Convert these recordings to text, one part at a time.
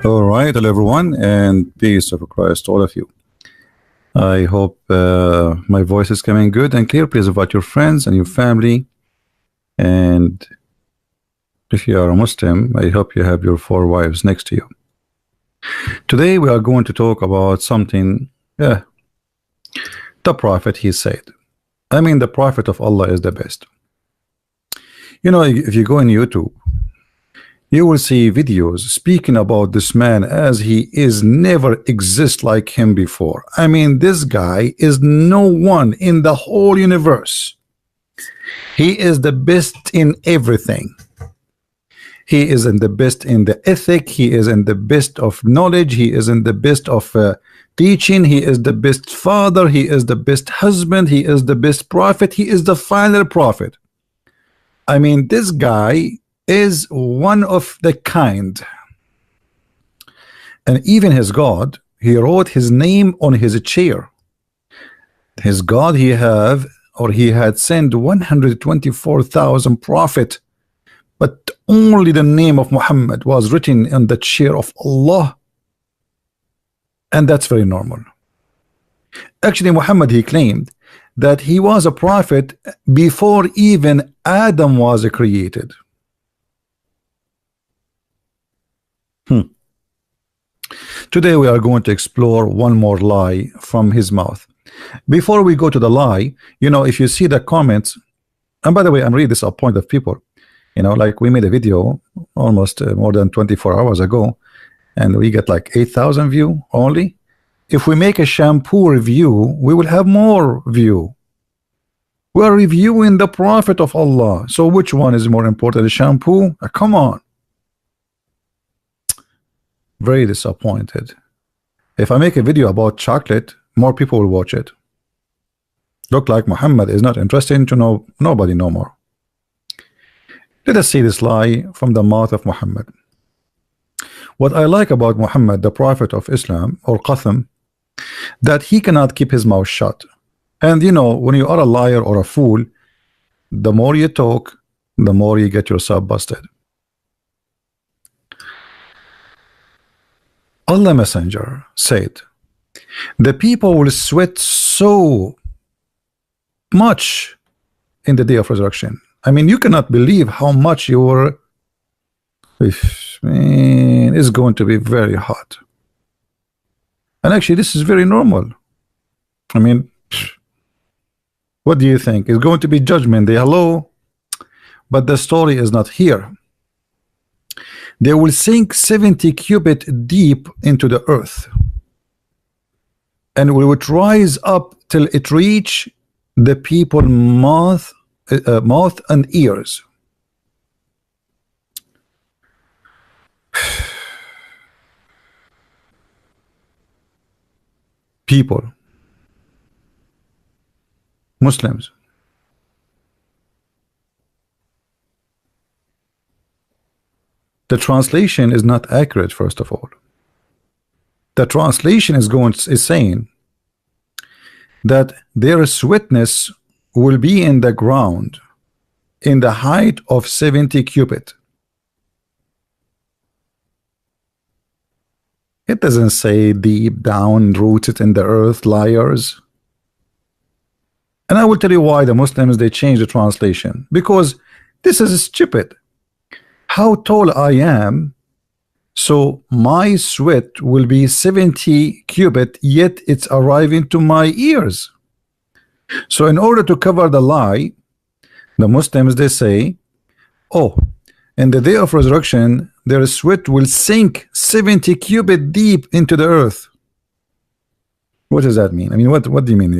All right, hello everyone, and peace of Christ to all of you. I hope my voice is coming good and clear. Please invite your friends and your family. And if you are a Muslim, I hope you have your four wives next to you. Today we are going to talk about something. The Prophet, he said. I mean, the Prophet of Allah is the best. You know, if you go on YouTube, you will see videos speaking about this man as he is never exist like him before. I mean, this guy is no one in the whole universe. He is the best in everything. He is in the best in the ethic. He is in the best of knowledge. He is in the best of teaching. He is the best father. He is the best husband. He is the best prophet. He is the final prophet. I mean, this guy is one of the kind. And even his God, he wrote his name on his chair. His God, he had sent 124,000 prophets, but only the name of Muhammad was written on the chair of Allah. And that's very normal. Actually, Muhammad, he claimed that he was a prophet before even Adam was created. Today we are going to explore one more lie from his mouth. Before we go to the lie, you know, if you see the comments, and by the way, I'm really disappointed of people. You know, like we made a video almost more than 24 hours ago, and we get like 8,000 view only. If we make a shampoo review, we will have more view. We are reviewing the Prophet of Allah. So which one is more important, the shampoo? Come on. Very disappointed. If I make a video about chocolate, more people will watch it. Look like Muhammad is not interesting to know nobody no more. Let us see this lie from the mouth of Muhammad. What I like about Muhammad, the Prophet of Islam, or Qasim, that he cannot keep his mouth shut. And you know, when you are a liar or a fool, the more you talk, the more you get yourself busted. Allah Messenger said, the people will sweat so much in the day of resurrection. I mean, you cannot believe how much your man is going to be very hot. And actually, this is very normal. I mean, what do you think? It's going to be judgment day. Hello? But the story is not here. They will sink 70 cubits deep into the earth, and we would rise up till it reach the people mouth and ears. People, Muslims, the translation is not accurate. First of all, the translation is saying that their sweetness will be in the ground in the height of 70 cubits. It doesn't say deep down, rooted in the earth, liars. And I will tell you why the Muslims, they change the translation, because this is stupid. How tall I am, so my sweat will be 70 cubits, yet it's arriving to my ears. So in order to cover the lie, the Muslims, they say, oh, in the day of resurrection, their sweat will sink 70 cubits deep into the earth. What does that mean? I mean, what do you mean?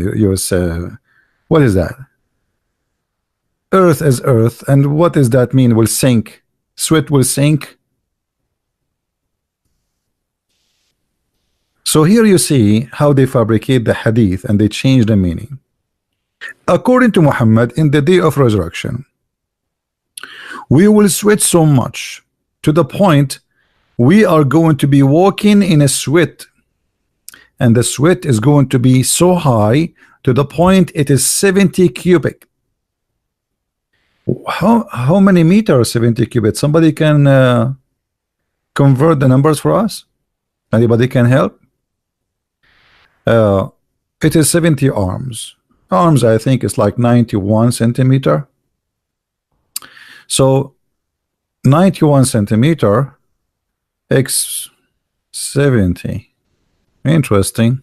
What is that? Earth is earth, and what does that mean? Will sink? Sweat will sink. So here you see how they fabricate the hadith and they change the meaning. According to Muhammad, in the day of resurrection, we will sweat so much to the point we are going to be walking in a sweat, and the sweat is going to be so high to the point it is 70 cubic. How many meters 70 cubits? Somebody can convert the numbers for us? Anybody can help? Uh, it is 70 arms. Arms, I think, is like 91 centimeter. So 91 centimeter x 70. Interesting.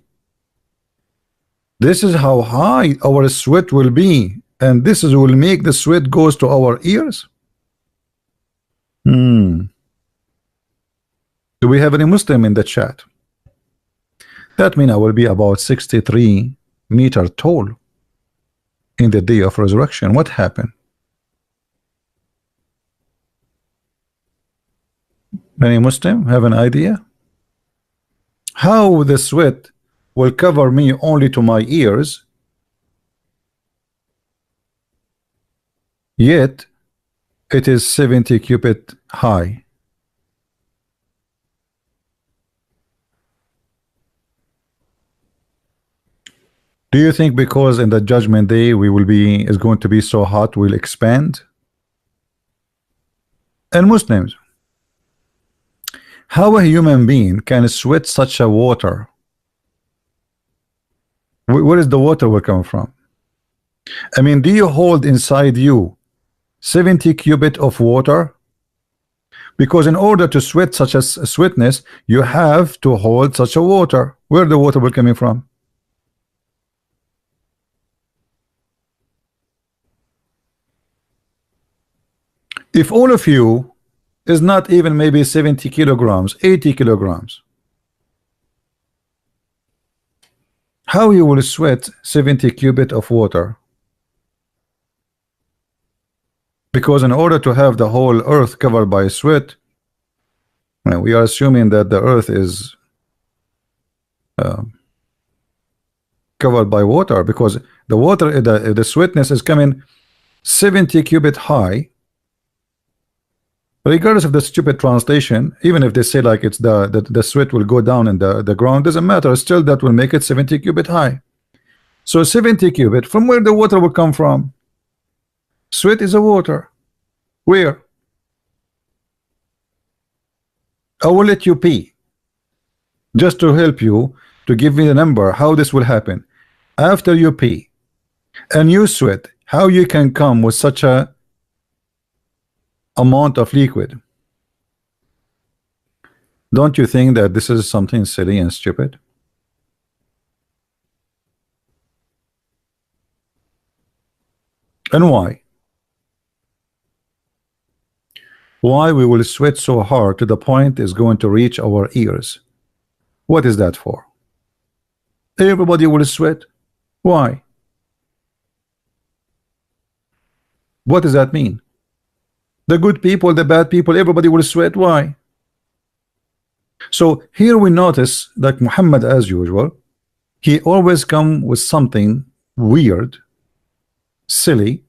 This is how high our sweat will be, and this is will make the sweat goes to our ears. Do we have any Muslim in the chat? That means I will be about 63 meter tall in the day of resurrection. What happened? Any Muslim have an idea? How the sweat will cover me only to my ears, yet it is 70 cubit high? Do you think because in the judgment day we will be is going to be so hot we'll expand? And Muslims, how a human being can sweat such a water? Where is the water will come from? I mean, do you hold inside you 70 cubit of water? Because in order to sweat such a sweetness, you have to hold such a water. Where the water will coming from? If all of you is not even maybe 70 kilograms, 80 kilograms, how you will sweat 70 cubit of water? Because in order to have the whole earth covered by sweat, we are assuming that the earth is covered by water, because the water, the sweetness is coming 70 cubit high. Regardless of the stupid translation, even if they say like it's the sweat will go down in the ground, doesn't matter, still that will make it 70 cubit high. So 70 cubit, from where the water will come from? Sweat is a water. Where? I will let you pee, just to help you, to give me the number how this will happen. After you pee and you sweat, how you can come with such a amount of liquid? Don't you think that this is something silly and stupid? And why? Why we will sweat so hard to the point is going to reach our ears? What is that for? Everybody will sweat. Why? What does that mean? The good people, the bad people, everybody will sweat. Why? So here we notice that Muhammad, as usual, he always come with something weird, silly,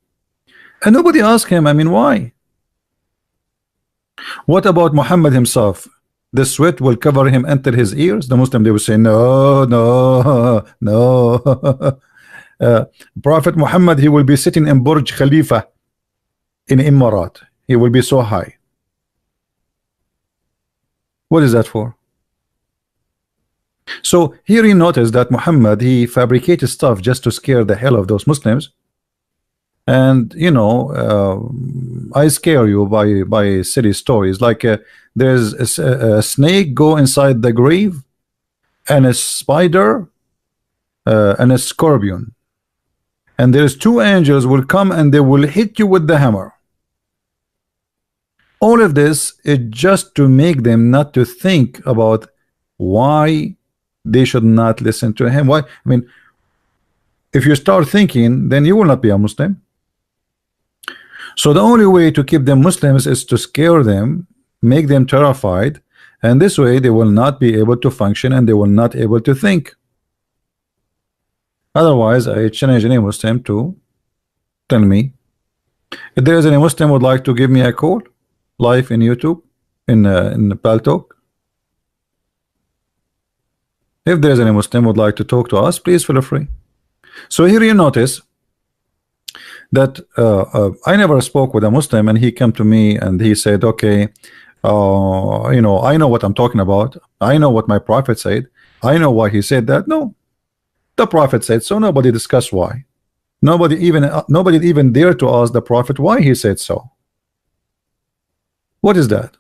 and nobody asked him, I mean, why? What about Muhammad himself? The sweat will cover him until his ears. The Muslim, they will say, no, no, no. Prophet Muhammad, he will be sitting in Burj Khalifa in Emirat. He will be so high. What is that for? So here you notice that Muhammad, he fabricated stuff just to scare the hell of those Muslims. And you know, I scare you by silly stories like there's a snake go inside the grave, and a spider and a scorpion, and there's two angels will come and they will hit you with the hammer. All of this is just to make them not to think about why they should not listen to him. Why? I mean, if you start thinking, then you will not be a Muslim. So the only way to keep them Muslims is to scare them, make them terrified, and this way they will not be able to function and they will not able to think. Otherwise, I challenge any Muslim to tell me. If there is any Muslim would like to give me a call live in YouTube, in Paltalk. If there is any Muslim would like to talk to us, please feel free. So here you notice that I never spoke with a Muslim, and he came to me and he said, okay, you know, I know what I'm talking about. I know what my prophet said. I know why he said that. No, the prophet said so. Nobody discussed why. Nobody even dared to ask the prophet why he said so. What is that?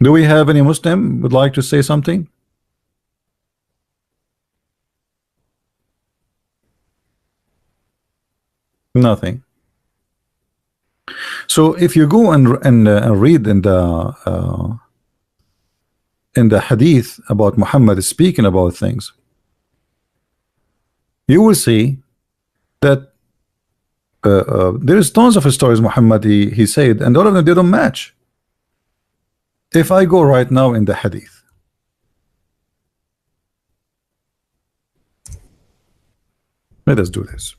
Do we have any Muslim would like to say something? Nothing. So if you go and read in the hadith about Muhammad speaking about things, you will see that there is tons of stories Muhammad he said, and all of them they don't match. If I go right now in the hadith, let us do this.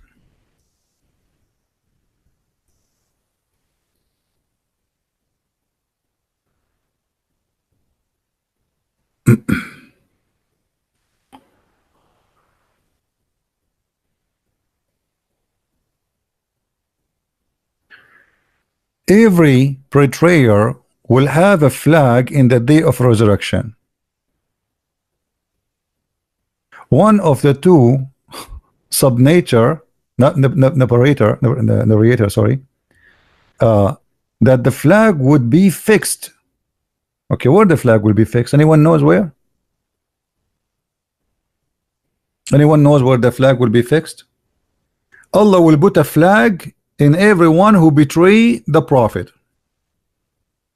Every betrayer will have a flag in the day of resurrection. One of the two subnature, not narrator, sorry, that the flag would be fixed. Okay, where the flag will be fixed? Anyone knows where? Anyone knows where the flag will be fixed? Allah will put a flag in everyone who betray the prophet.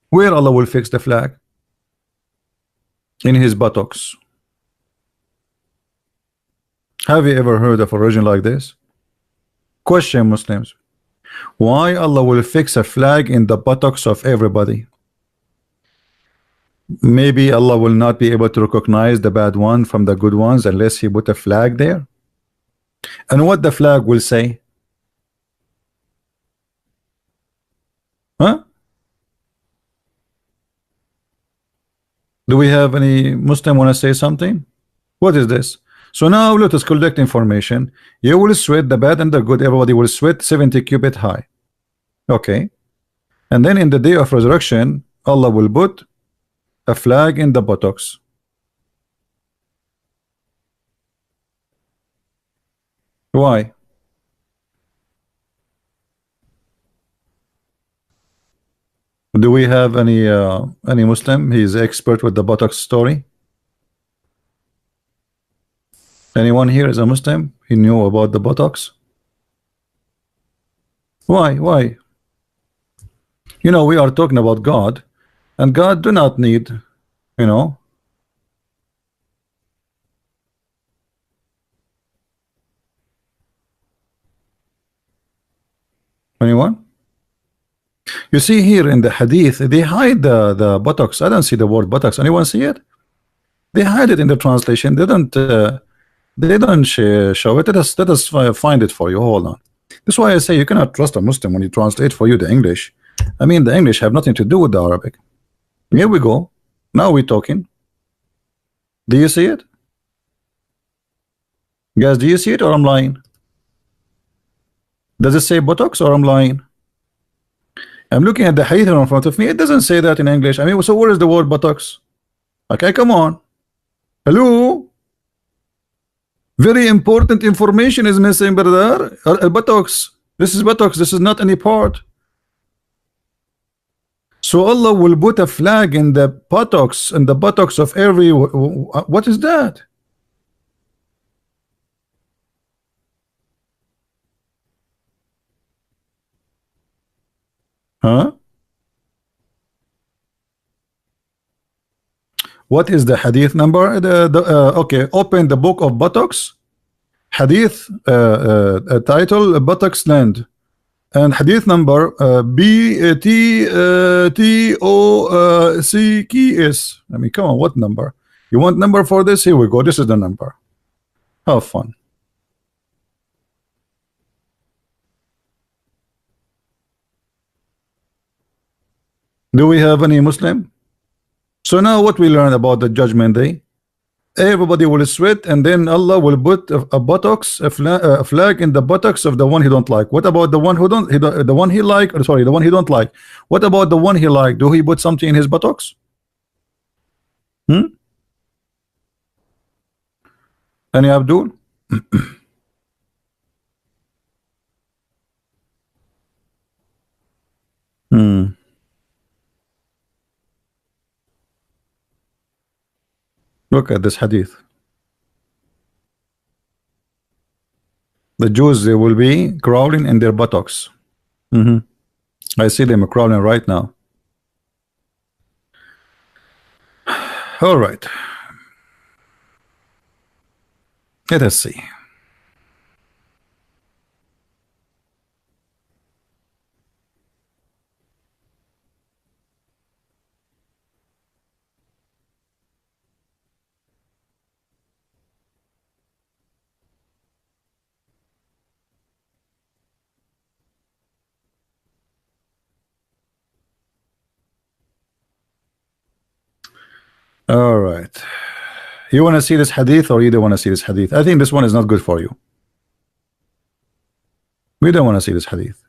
Where Allah will fix the flag? In his buttocks. Have you ever heard of a religion like this? Question, Muslims. Why Allah will fix a flag in the buttocks of everybody? Maybe Allah will not be able to recognize the bad one from the good ones unless he put a flag there. And what the flag will say? Huh? Do we have any Muslim want to say something? What is this? So now let us collect information. You will sweat the bad and the good. Everybody will sweat 70 cubit high. Okay. And then in the day of resurrection, Allah will put a flag in the buttocks. Why? Do we have any Muslim? He is expert with the buttocks story. Anyone here is a Muslim? He knew about the buttocks. Why? Why? You know, we are talking about God, and God do not need, you know. Anyone? You see here in the hadith, they hide the buttocks. I don't see the word buttocks. Anyone see it? They hide it in the translation. They don't show it. Let us find it for you. Hold on. That's why I say you cannot trust a Muslim when he translate for you the English. I mean, the English have nothing to do with the Arabic. Here we go. Now we're talking. Do you see it? Guys, do you see it or I'm lying? Does it say buttocks or I'm lying? I'm looking at the hadith in front of me. It doesn't say that in English. I mean, so where is the word buttocks? Okay, come on. Hello? Very important information is missing, brother. Buttocks. This is buttocks. This is not any part. So Allah will put a flag in the buttocks of every. What is that? Huh? What is the hadith number? Okay, open the book of buttocks. Hadith title buttocks land, and hadith number BTOCKS. I mean, come on, what number? You want number for this? Here we go. This is the number. Have fun. Do we have any Muslim? So now what we learn about the judgment day? everybody will sweat, and then Allah will put a buttocks, a flag in the buttocks of the one he don't like. What about the one who don't, the one he like, sorry, the one he don't like? What about the one he like? Do he put something in his buttocks? Any Abdul? Look at this hadith. The Jews, they will be crawling in their buttocks. I see them crawling right now. All right. Let us see. All right. You want to see this hadith, or you don't want to see this hadith? I think this one is not good for you. We don't want to see this hadith.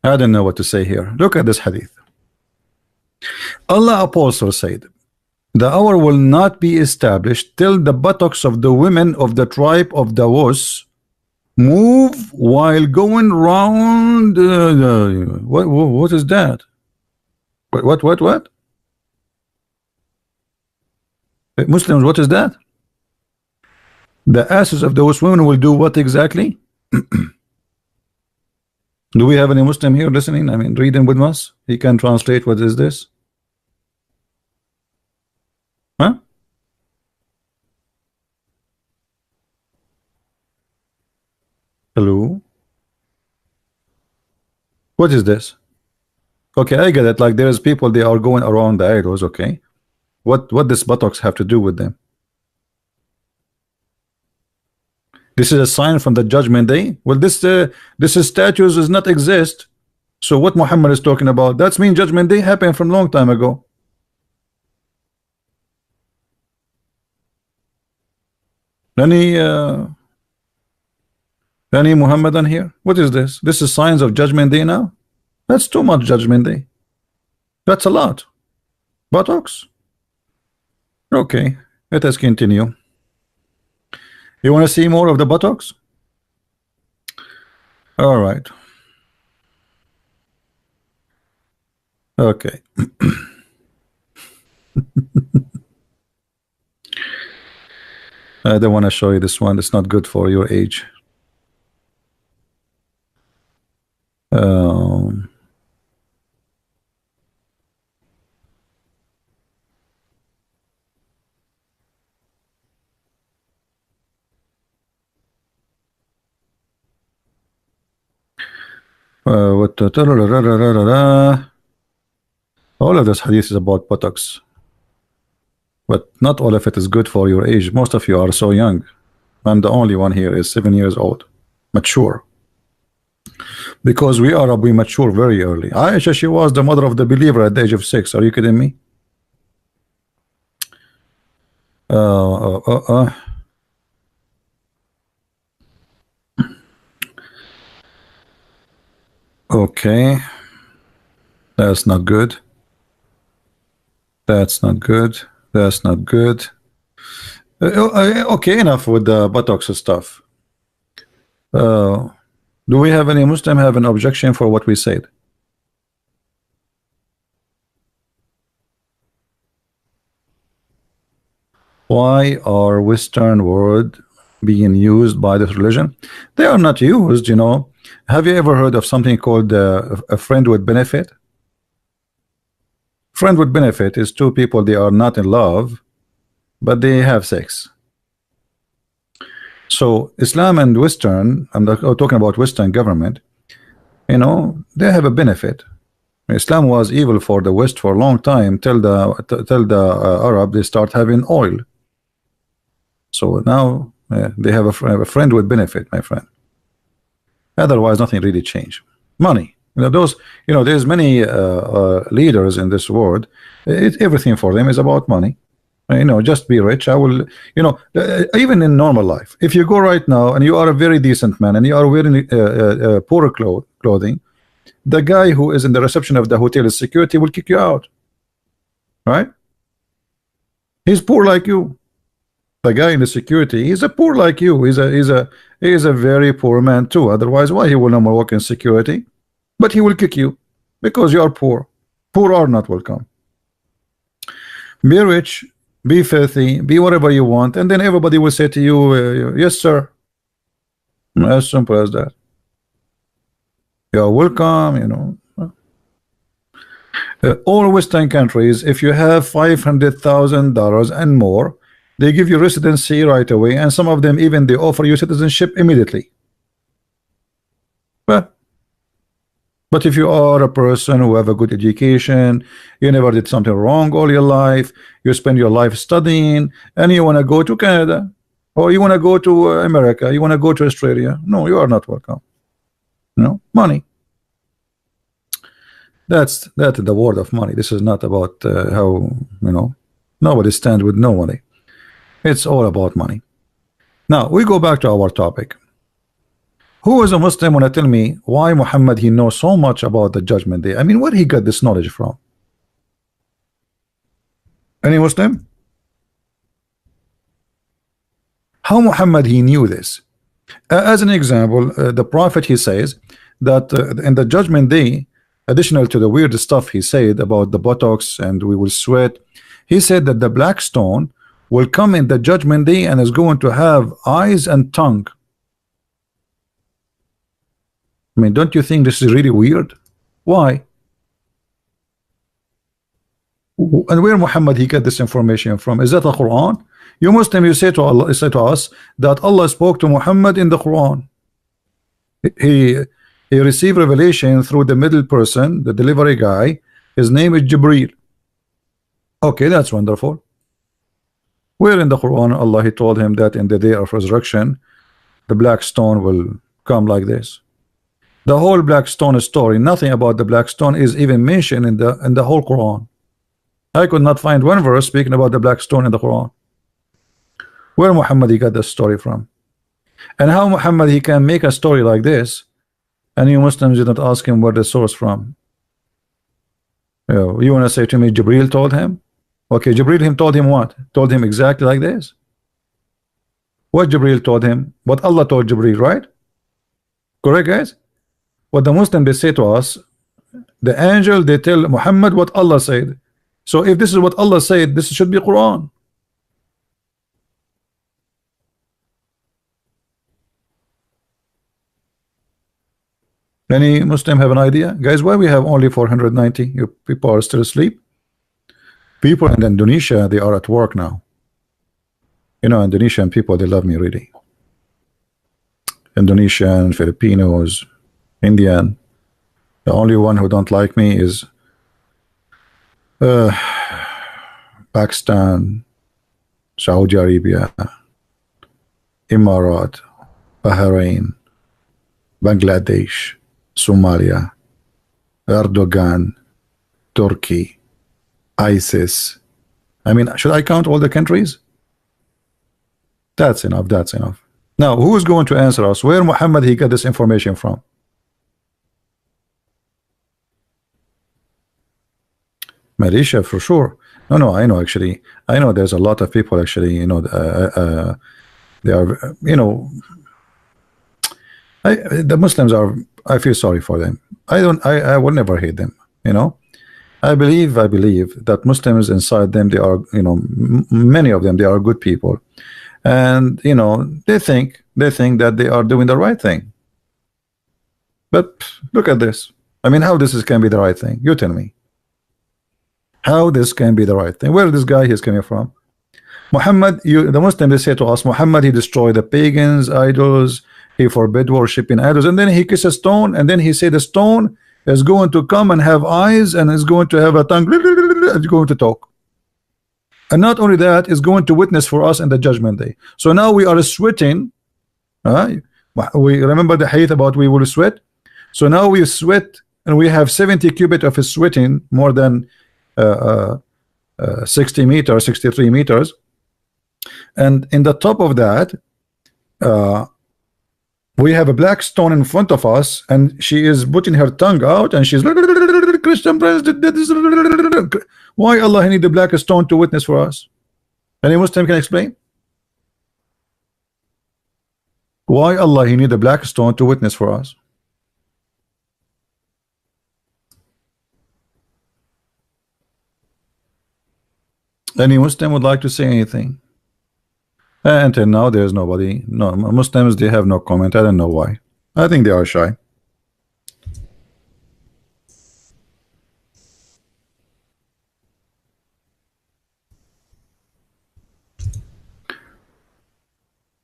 I don't know what to say here. Look at this hadith. Allah Apostle said, the hour will not be established till the buttocks of the women of the tribe of Dawas move while going round. What is that? What? Muslims, what is that? The asses of those women will do what exactly? Do we have any Muslim here listening? I mean, reading with us? He can translate. What is this? Huh? Hello? What is this? Okay, I get it. Like there's people, they are going around the idols. Okay, what does buttocks have to do with them? This is a sign from the judgment day. Well, this is statues does not exist. So what Muhammad is talking about, that's mean judgment day happened from long time ago. Any Muhammadan here? What is this? This is signs of judgment day now? That's too much judgment day. That's a lot. Buttocks? Okay, let us continue. You want to see more of the buttocks? All right. Okay. I don't want to show you this one. It's not good for your age. All of this hadith is about buttocks, but not all of it is good for your age. Most of you are so young. I'm the only one here is 7 years old, mature. Because we mature very early. Aisha, she was the mother of the believer at the age of 6. Are you kidding me? Okay, that's not good. That's not good. That's not good. Okay, enough with the buttocks stuff. Do we have any Muslim have an objection for what we said? Why are Western words being used by this religion? They are not used, you know. Have you ever heard of something called a friend with benefit? Friend with benefit is two people, they are not in love, but they have sex. So Islam and Western, I'm talking about Western government, you know, they have a benefit. Islam was evil for the West for a long time till the Arab they start having oil. So now they have a friend with benefit, my friend. Otherwise, nothing really changed. Money. those, there's many leaders in this world. Everything for them is about money. Just be rich. I will, even in normal life, if you go right now and you are a very decent man and you are wearing poor clothing, the guy who is in the reception of the hotel security will kick you out, right? He's poor like you. The guy in the security, he's a poor like you. He's a very poor man too. Otherwise, why he will no more work in security? But he will kick you because you are poor. Poor are not welcome. Be rich, be filthy, be whatever you want, and then everybody will say to you, yes, sir. As simple as that. You're welcome, all Western countries, if you have $500,000 and more, they give you residency right away, and some of them even they offer you citizenship immediately. But if you are a person who have a good education, you never did something wrong all your life, you spend your life studying, and you want to go to Canada, or you want to go to America, you want to go to Australia, no, you are not welcome. Money. That's the word of money. This is not about how, nobody stands with no money. It's all about money. Now we go back to our topic. Who is a Muslim want to tell me why Muhammad he knows so much about the judgment day? I mean, where he got this knowledge from? Any Muslim? How Muhammad he knew this? As an example, the Prophet he says that in the judgment day, additional to the weird stuff he said about the buttocks and we will sweat, he said that the black stone will come in the judgment day and is going to have eyes and tongue. I mean, don't you think this is really weird? Why? And where Muhammad he got this information from? Is that the Quran? You Muslim, you say to Allah, you say to us that Allah spoke to Muhammad in the Quran. He received revelation through the middle person, the delivery guy. His name is Jibreel. Okay, that's wonderful. Where in the Quran Allah he told him that in the day of resurrection the black stone will come like this? The whole black stone story, nothing about the black stone is even mentioned in the whole Quran. I could not find one verse speaking about the black stone in the Quran. Where Muhammad he got this story from? And how Muhammad he can make a story like this and you Muslims did not ask him where the source from? You want to say to me Jibreel told him? Okay, Jibreel him told him what? Told him exactly like this. What Jibreel told him? What Allah told Jibreel, right? Correct, guys? What the Muslim they say to us, the angel they tell Muhammad what Allah said. So if this is what Allah said, this should be Quran. Any Muslim have an idea? Guys, why we have only 490? You people are still asleep. People in Indonesia, they are at work now. Indonesian people, they love me really. Indonesian, Filipinos, Indian. The only one who don't like me is Pakistan, Saudi Arabia, Emirat, Bahrain, Bangladesh, Somalia, Erdogan, Turkey, ISIS. I mean, should I count all the countries? That's enough. That's enough. Now, who is going to answer us? Where Muhammad he got this information from? Malaysia for sure. No, I know actually. I know there's a lot of people actually. They are. The Muslims are. I feel sorry for them. I will never hate them. I believe that Muslims inside them, they are, many of them, they are good people, and they think that they are doing the right thing. But look at this. I mean, how this can be the right thing? You tell me. How this can be the right thing? Where this guy is coming from? Muhammad, the Muslims they say to us, Muhammad he destroyed the pagans, idols, he forbid worshiping idols, and then he kissed a stone, and then he said the stone is going to come and have eyes and is going to have a tongue, it's going to talk. And not only that, is going to witness for us in the judgment day. So now we are sweating. We remember the hadith about we will sweat. So now we sweat and we have 70 cubits of sweating, more than 60 meters, 63 meters, and in the top of that we have a black stone in front of us, and she is putting her tongue out, and she's Christian Prince did this. Why Allah need the black stone to witness for us? Any Muslim can explain? Why Allah he need a black stone to witness for us? Any Muslim would like to say anything? Until now there is nobody. No, Muslims, they have no comment. I don't know why. I think they are shy.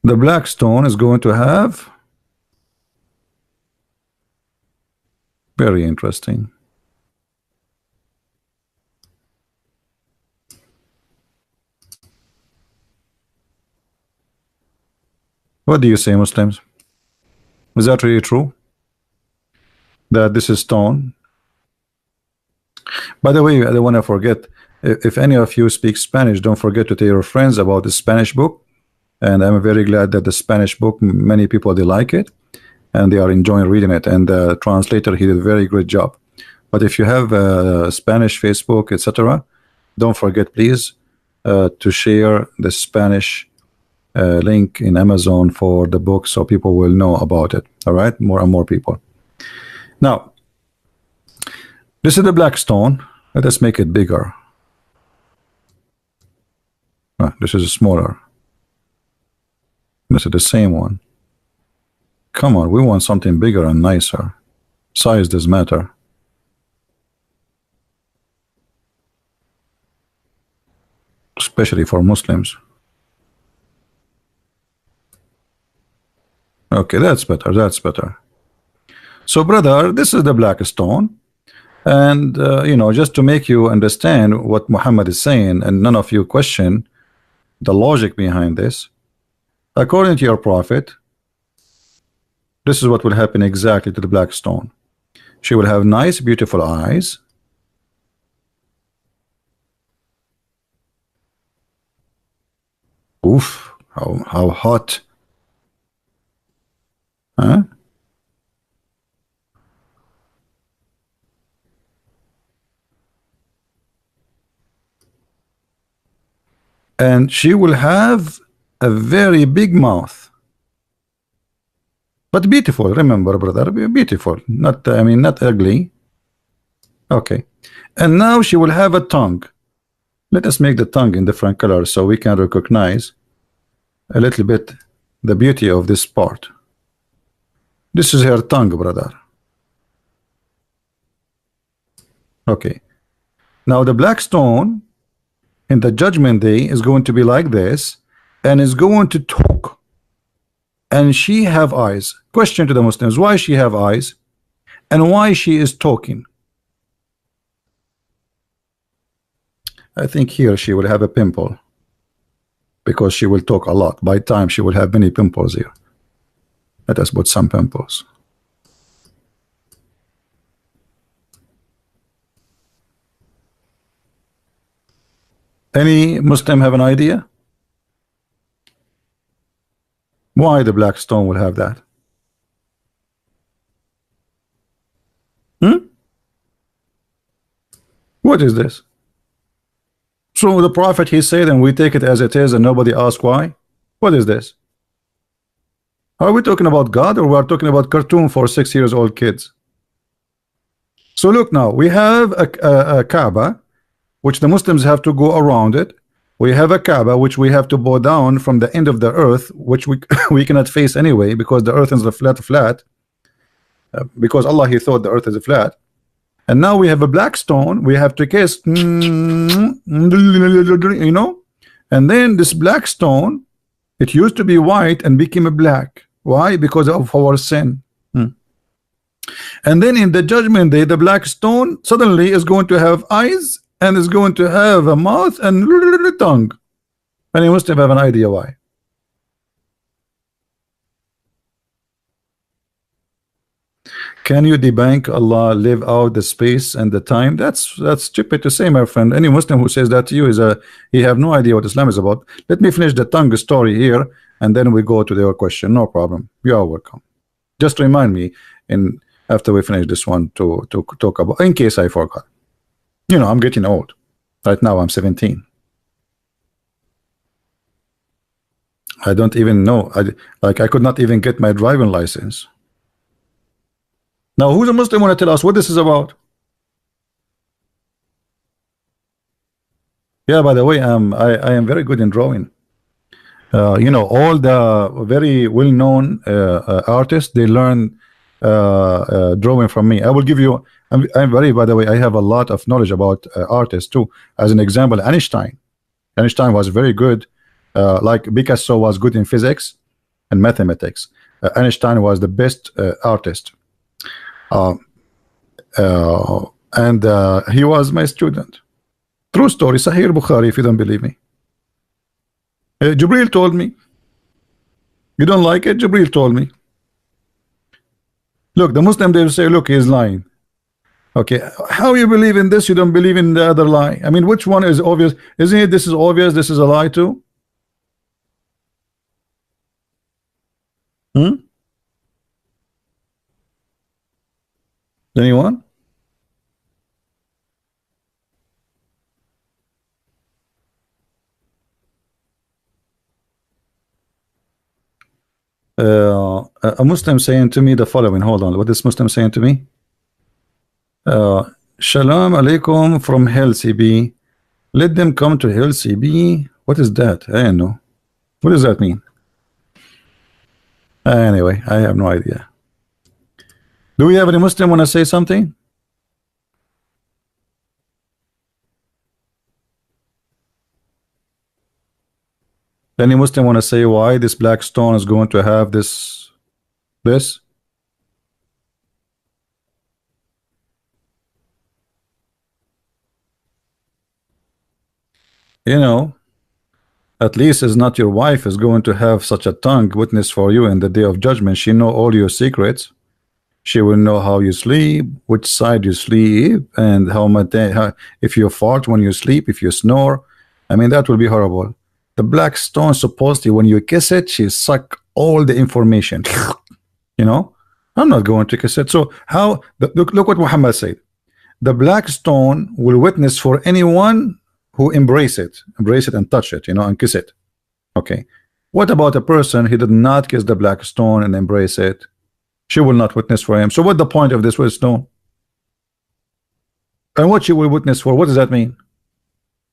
The black stone is going to have, very interesting. What do you say, Muslims? Is that really true? That this is stone? By the way, I don't want to forget, if any of you speak Spanish, don't forget to tell your friends about the Spanish book. And I'm very glad that the Spanish book, many people, they like it and they are enjoying reading it, and the translator, he did a very great job. But if you have Spanish, Facebook, etc., don't forget, please, to share the Spanish link in Amazon for the book, so people will know about it. All right, more and more people. Now, this is the black stone. Let us make it bigger. This is smaller. This is the same one. Come on, we want something bigger and nicer. Size does matter. Especially for Muslims. Okay, that's better. That's better. So, brother, this is the black stone. And, you know, just to make you understand what Muhammad is saying, and none of you question the logic behind this, according to your prophet, this is what will happen exactly to the black stone. She will have nice, beautiful eyes. Oof, how hot. Huh? And she will have a very big mouth, but beautiful. Remember, brother, beautiful. Not, I mean, not ugly. Okay. And now she will have a tongue. Let us make the tongue in different colors so we can recognize a little bit the beauty of this part. This is her tongue, brother. Okay. Now the black stone in the judgment day is going to be like this, and is going to talk, and she have eyes. Question to the Muslims: why she have eyes, and why she is talking? I think here she will have a pimple, because she will talk a lot. By time she will have many pimples here. Let us put some pimples. Any Muslim have an idea why the black stone will have that? What is this? So the prophet, he said, and we take it as it is, and nobody asks why. What is this? Are we talking about God, or we are talking about cartoon for 6 years old kids? So look, now we have a Kaaba, which the Muslims have to go around it. We have a Kaaba which we have to bow down from the end of the earth, which we cannot face anyway, because the earth is a flat, because Allah, he thought the earth is a flat. And now we have a black stone we have to kiss, you know. And then this black stone, it used to be white and became a black. Why? Because of our sin. And then in the judgment day, the black stone suddenly is going to have eyes, and is going to have a mouth and tongue. And you must have an idea why. Can you debunk Allah live out the space and the time? That's stupid to say, my friend. Any Muslim who says that to you is a he have no idea what Islam is about. Let me finish the tongue story here, and then we go to your question. No problem. You are welcome. Just remind me in after we finish this one to talk about, in case I forgot. You know, I'm getting old. Right now I'm 17. I don't even know. I could not even get my driving license. Now, who's a Muslim want to tell us what this is about? Yeah, by the way, I am very good in drawing. You know, all the very well-known artists, they learn drawing from me. I will give you. I'm very, by the way, I have a lot of knowledge about artists too. As an example, Einstein. Einstein was very good. Like Picasso was good in physics and mathematics. Einstein was the best artist. And he was my student. True story. Sahih Bukhari, if you don't believe me. Jibril told me. You don't like it? Jibril told me. Look, the Muslim, they will say, look, he's lying. Okay, how you believe in this? You don't believe in the other lie. I mean, which one is obvious? Isn't it this is obvious, this is a lie too? Anyone? A Muslim saying to me the following. Hold on, what is Muslim saying to me? Shalom alaikum from Hell CB. Let them come to Hell CB. What is that? I don't know. What does that mean? Anyway, I have no idea. Do we have any Muslim want to say something? Any Muslim want to say why this black stone is going to have this? You know, at least is not your wife is going to have such a tongue witness for you in the day of judgment. She know all your secrets. She will know how you sleep, which side you sleep, and how much if you fart when you sleep, if you snore. I mean, that will be horrible. The black stone, supposedly when you kiss it, she suck all the information. You know, I'm not going to kiss it. So how look what Muhammad said. The black stone will witness for anyone who embrace it and touch it, you know, and kiss it. Okay, what about a person who did not kiss the black stone and embrace it? She will not witness for him. So what the point of this white stone? And what she will witness for? What does that mean?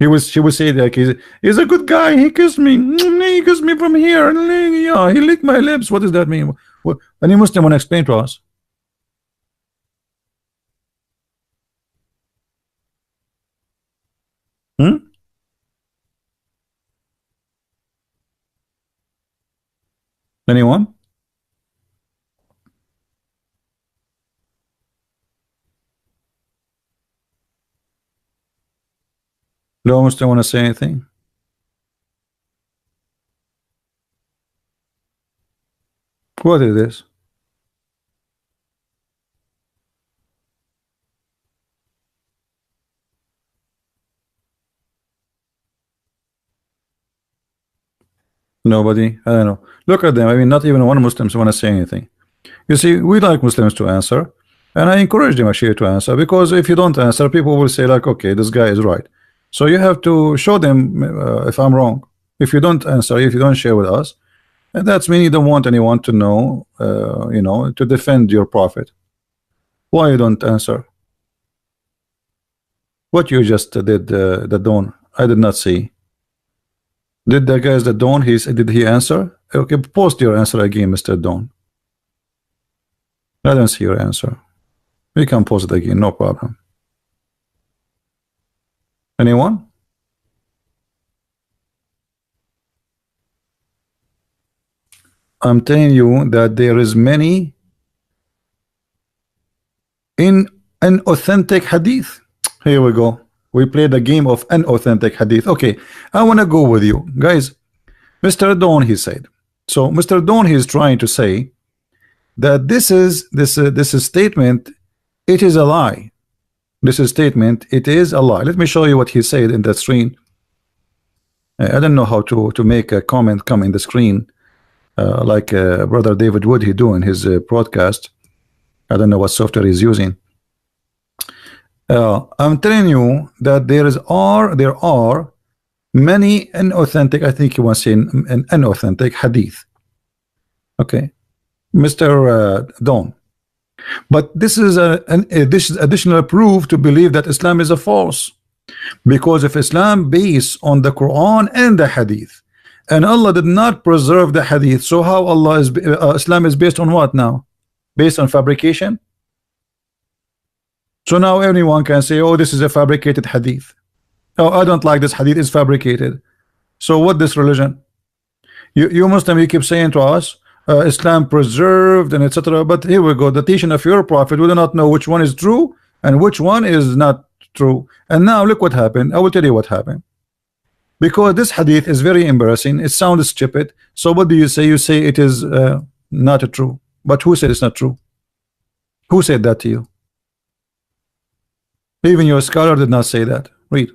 She will say like he's a good guy. He kissed me. He kissed me from here. Yeah, he licked my lips. What does that mean? What? Any Muslim want to explain to us? Anyone? No Muslim want to say anything? What is this? Nobody? I don't know. Look at them. I mean, not even one Muslims want to say anything. You see, we like Muslims to answer, and I encourage them actually to answer, because if you don't answer, people will say like, okay, this guy is right. So you have to show them if I'm wrong. If you don't answer, if you don't share with us, and that's meaning you don't want anyone to know, you know, to defend your prophet. Why you don't answer? What you just did, the dawn, I did not see. Did the guys that dawn, did he answer? Okay, post your answer again, Mr. Dawn. I don't see your answer. We can post it again, no problem. Anyone? I'm telling you that there is many in an authentic hadith. Here we go. We play the game of an authentic hadith. Okay, I want to go with you guys. Mr. Dawn, he said. So Mr. Dawn, he is trying to say that this is statement, it is a lie. This is statement, it is a lie. Let me show you what he said in that screen. I don't know how to make a comment come in the screen, like brother David Wood he do in his broadcast. I don't know what software he's using. I'm telling you that there are many inauthentic, I think you want to say an inauthentic hadith. Okay, Mr. Don. But this is this is additional proof to believe that Islam is a false, because if Islam based on the Quran and the hadith, and Allah did not preserve the hadith, so how Allah is Islam is based on what now? Based on fabrication? So now anyone can say, oh, this is a fabricated hadith. Oh, I don't like this hadith, is fabricated. So what this religion? You Muslim, you keep saying to us, Islam preserved and etc. But here we go, the teaching of your prophet, we do not know which one is true and which one is not true. And now look what happened. I will tell you what happened. Because this hadith is very embarrassing, it sounds stupid. So what do you say? You say it is not true. But who said it's not true? Who said that to you? Even your scholar did not say that. Read.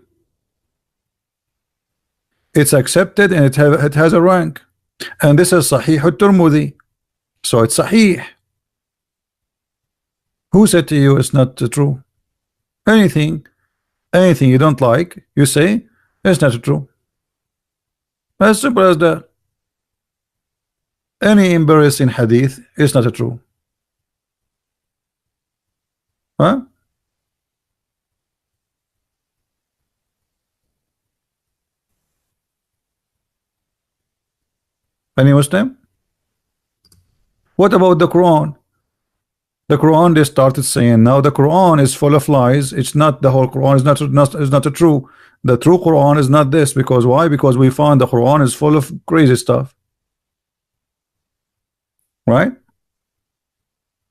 It's accepted and it has a rank. And this is Sahih al-Tirmidhi. So it's Sahih. Who said to you it's not true? Anything you don't like, you say it's not true. As simple as that. Any embarrassing hadith is not true. Huh? Any Muslim? What about the Quran? The Quran, they started saying now the Quran is full of lies. It's not the whole Quran is not true. The true Quran is not this. Because why? Because we found the Quran is full of crazy stuff. Right?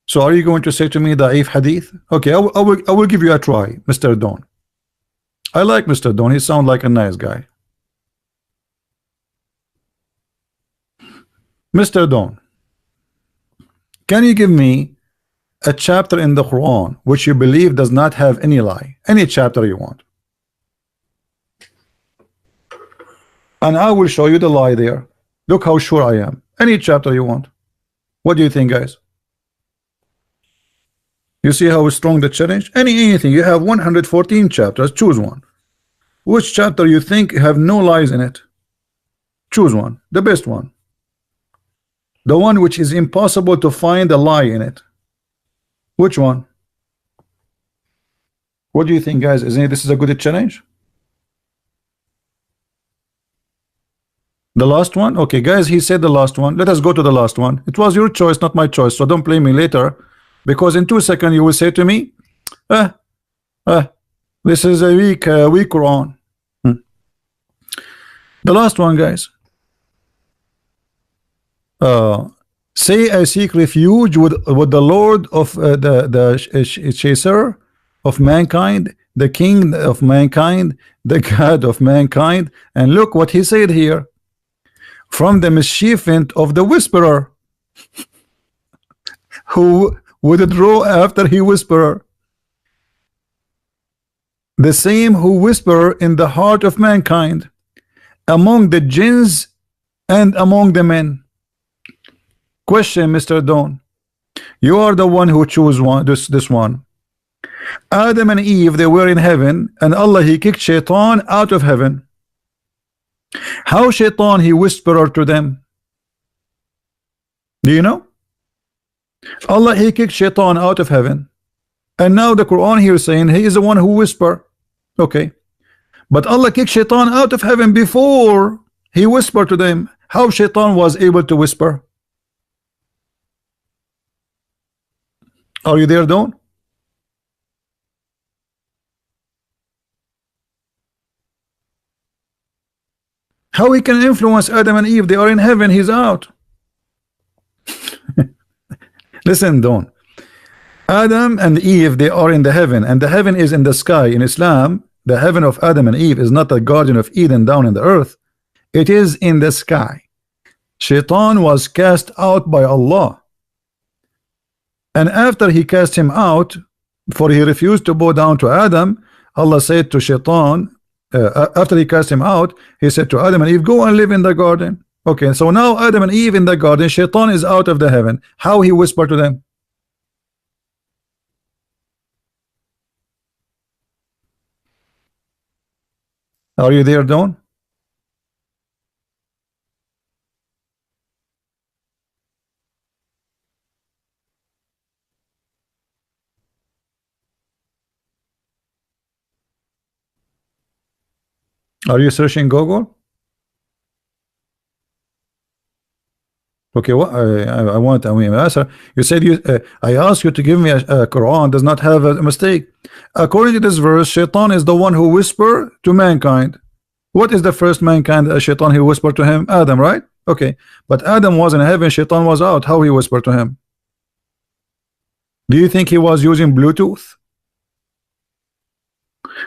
So are you going to say to me da'if hadith? Okay, I will give you a try, Mr. Don. I like Mr. Don. He sounds like a nice guy. Mr. Don, can you give me a chapter in the Quran which you believe does not have any lie? Any chapter you want. And I will show you the lie there. Look how sure I am. Any chapter you want. What do you think, guys? You see how strong the challenge? Anything. You have 114 chapters. Choose one. Which chapter you think have no lies in it? Choose one. The best one. The one which is impossible to find a lie in it. Which one? What do you think, guys? Isn't this is a good challenge? The last one? Okay, guys, he said the last one. Let us go to the last one. It was your choice, not my choice. So don't blame me later. Because in 2 seconds you will say to me, this is a weak Quran. The last one, guys. Say I seek refuge with the Lord of the chaser of mankind, the king of mankind, the God of mankind. And look what he said here. From the mischievant of the whisperer, who would draw after he whisperer, the same who whisper in the heart of mankind, among the jinns and among the men. Question, Mr. Don. You are the one who chose this one. Adam and Eve, they were in heaven, and Allah, he kicked Shaitan out of heaven. How Shaitan he whispered to them? Do you know? Allah, he kicked Shaitan out of heaven. And now the Quran here is saying he is the one who whisper. Okay. But Allah kicked Shaitan out of heaven before he whispered to them. How Shaitan was able to whisper? Are you there, Don? How he can influence Adam and Eve? They are in heaven, he's out. Listen, Don. Adam and Eve, they are in the heaven, and the heaven is in the sky. In Islam, the heaven of Adam and Eve is not the Garden of Eden down in the earth. It is in the sky. Shaitan was cast out by Allah. And after he cast him out, for he refused to bow down to Adam, Allah said to Shaitan, after he cast him out, he said to Adam and Eve, go and live in the garden. Okay, so now Adam and Eve in the garden, Shaitan is out of the heaven. How he whispered to them? Are you there, Dawn? Are you searching Google? Okay, what I want, I mean, answer. You said you, I asked you to give me a Quran does not have a mistake. According to this verse, Shaitan is the one who whispered to mankind. What is the first mankind? Shaitan, he whispered to him, Adam, right? Okay, but Adam was in heaven, Shaitan was out. How he whispered to him? Do you think he was using Bluetooth?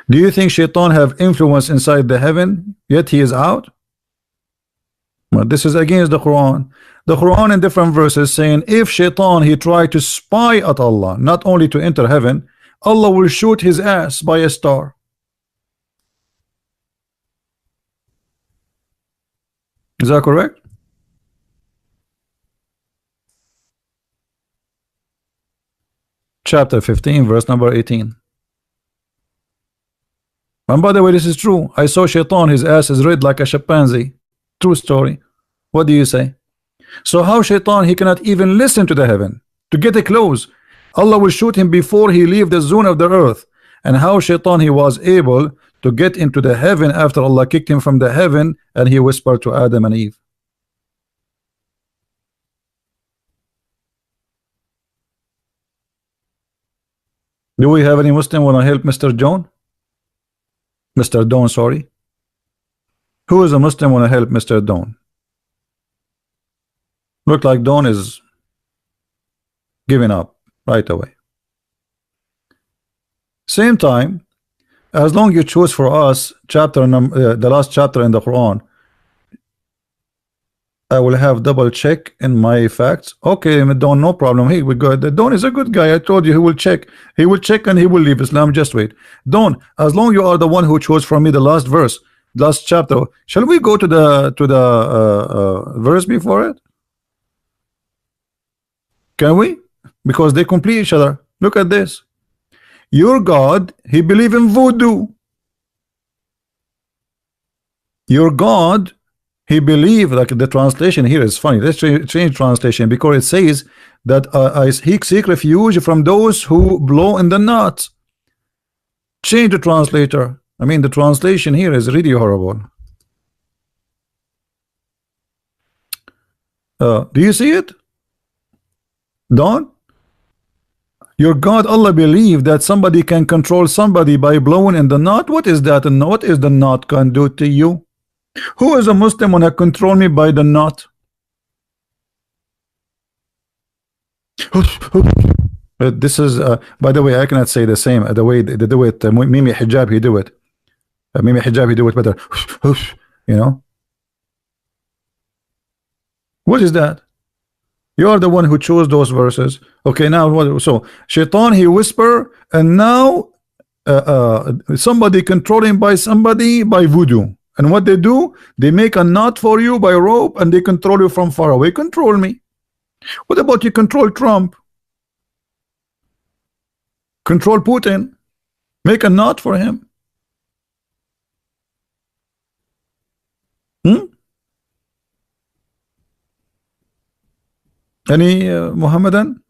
Do you think Shaitan have influence inside the heaven, yet he is out? Well, this is against the Quran. The Quran in different verses saying if Shaitan he tried to spy at Allah, not only to enter heaven, Allah will shoot his ass by a star. Is that correct? Chapter 15, verse number 18. And by the way, this is true. I saw Shaitan, his ass is red like a chimpanzee. True story. What do you say? So how Shaitan, he cannot even listen to the heaven to get it close. Allah will shoot him before he leave the zone of the earth. And how Shaitan, he was able to get into the heaven after Allah kicked him from the heaven and he whispered to Adam and Eve. Do we have any Muslim want to help Mr. John? Mr. Dawn, sorry. Who is a Muslim want to help Mr. Dawn? Look like Dawn is giving up right away. Same time, as long you choose for us chapter the last chapter in the Quran, I will have double check in my facts. Okay, Dawn, no problem. Hey, we good. Dawn is a good guy. I told you he will check. He will check and he will leave Islam. Just wait. Dawn, as long you are the one who chose for me the last verse, last chapter, shall we go to the verse before it? Can we? Because they complete each other. Look at this. Your God, he believe in voodoo. Your God, he believe, like the translation here is funny. Let's change translation because it says that I seek refuge from those who blow in the knots. Change the translator. I mean, the translation here is really horrible. Do you see it? Dawn? Your God, Allah believe that somebody can control somebody by blowing in the knot. What is that? And what is the knot can do to you? Who is a Muslim wanna control me by the knot? This is by the way, I cannot say the same the way they do it. Mimi Hijab, he do it. Mimi Hijab, he do it better. You know. What is that? You are the one who chose those verses. Okay, now what? So Shaitan, he whisper, and now somebody controlling by somebody by voodoo. And what they do, they make a knot for you by rope, and they control you from far away. Control me. What about you control Trump? Control Putin. Make a knot for him. Any Muhammadan?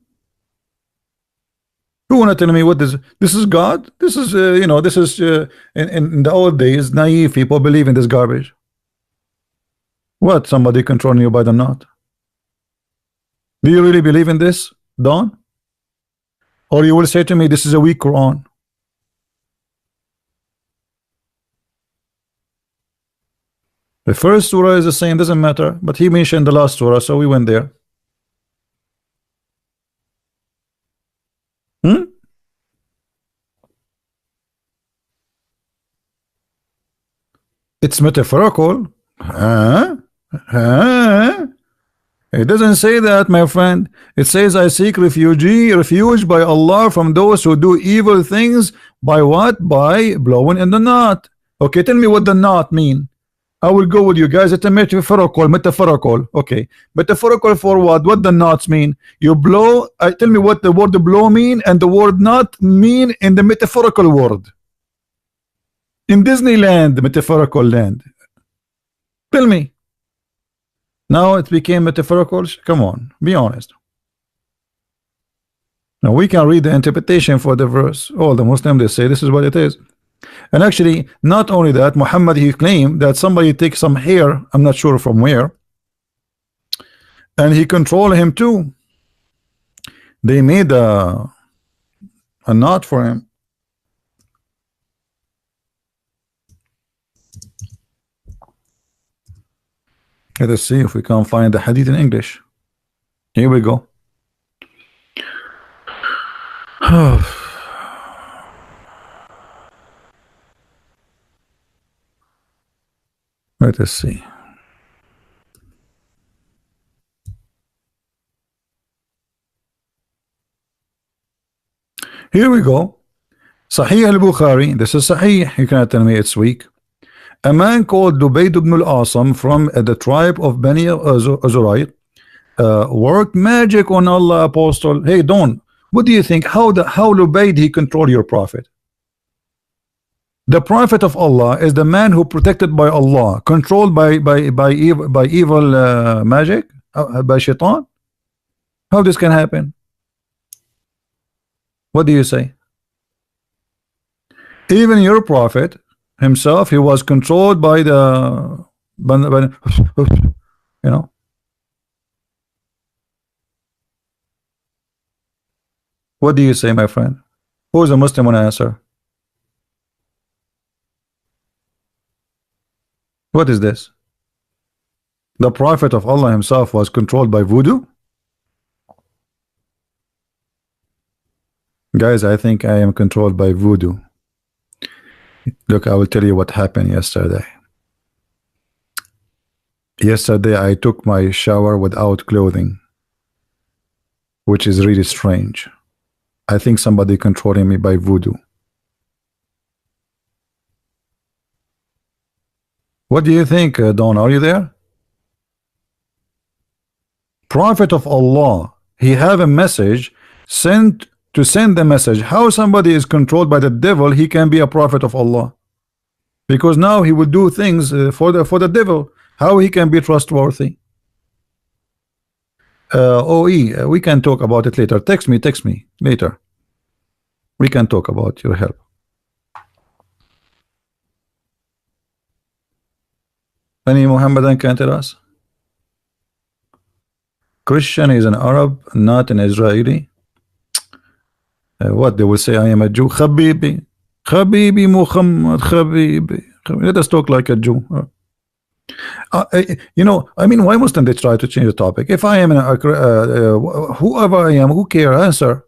Who wanna tell me what this is God? This is you know, this is in the old days, naive people believe in this garbage. What? Somebody controlling you by the knot? Do you really believe in this, Dawn? Or you will say to me, this is a weak Quran? The first surah is the same, doesn't matter, but he mentioned the last surah, so we went there. It's metaphorical. It doesn't say that, my friend. It says, I seek refuge by Allah from those who do evil things. By what? By blowing in the knot. Okay, tell me what the knot mean. I will go with you guys. It's a metaphorical. Okay, metaphorical for what? What the knots mean? You blow. Tell me what the word blow mean and the word knot mean in the metaphorical world. In Disneyland, the metaphorical land. Tell me. Now it became metaphorical. Come on, be honest. Now we can read the interpretation for the verse. All the Muslims, they say this is what it is. And actually, not only that, Muhammad, he claimed that somebody takes some hair, I'm not sure from where, and he controlled him too. They made a knot for him. Let us see if we can find the hadith in English. Here we go. Let us see. Here we go. Sahih al-Bukhari. This is Sahih. You cannot tell me it's weak. A man called Dubayd ibn al-Asam from the tribe of Bani Azurayt worked magic on Allah, apostle. Hey, Don, what do you think? How Dubayd he control your prophet? The prophet of Allah is the man who protected by Allah, controlled by evil magic, by shaitan. How this can happen? What do you say? Even your prophet himself, he was controlled by the you know. What do you say, my friend? Who is a Muslim want to answer? What is this? The prophet of Allah himself was controlled by voodoo? Guys, I think I am controlled by voodoo. Look, I will tell you what happened yesterday. Yesterday I took my shower without clothing, which is really strange. I think somebody controlling me by voodoo. What do you think, Don? Are you there? Prophet of Allah, he have a message sent to send the message. How somebody is controlled by the devil, he can be a prophet of Allah? Because now he will do things for the devil. How he can be trustworthy? OE, we can talk about it later. Text me later. We can talk about your help. Any Muhammadan can tell us? Christian is an Arab, not an Israeli. What they will say, I am a Jew. Habibi Muhammad, Habibi. Let us talk like a Jew. You know, I mean, why mustn't they try to change the topic? If I am whoever I am, who care? Answer.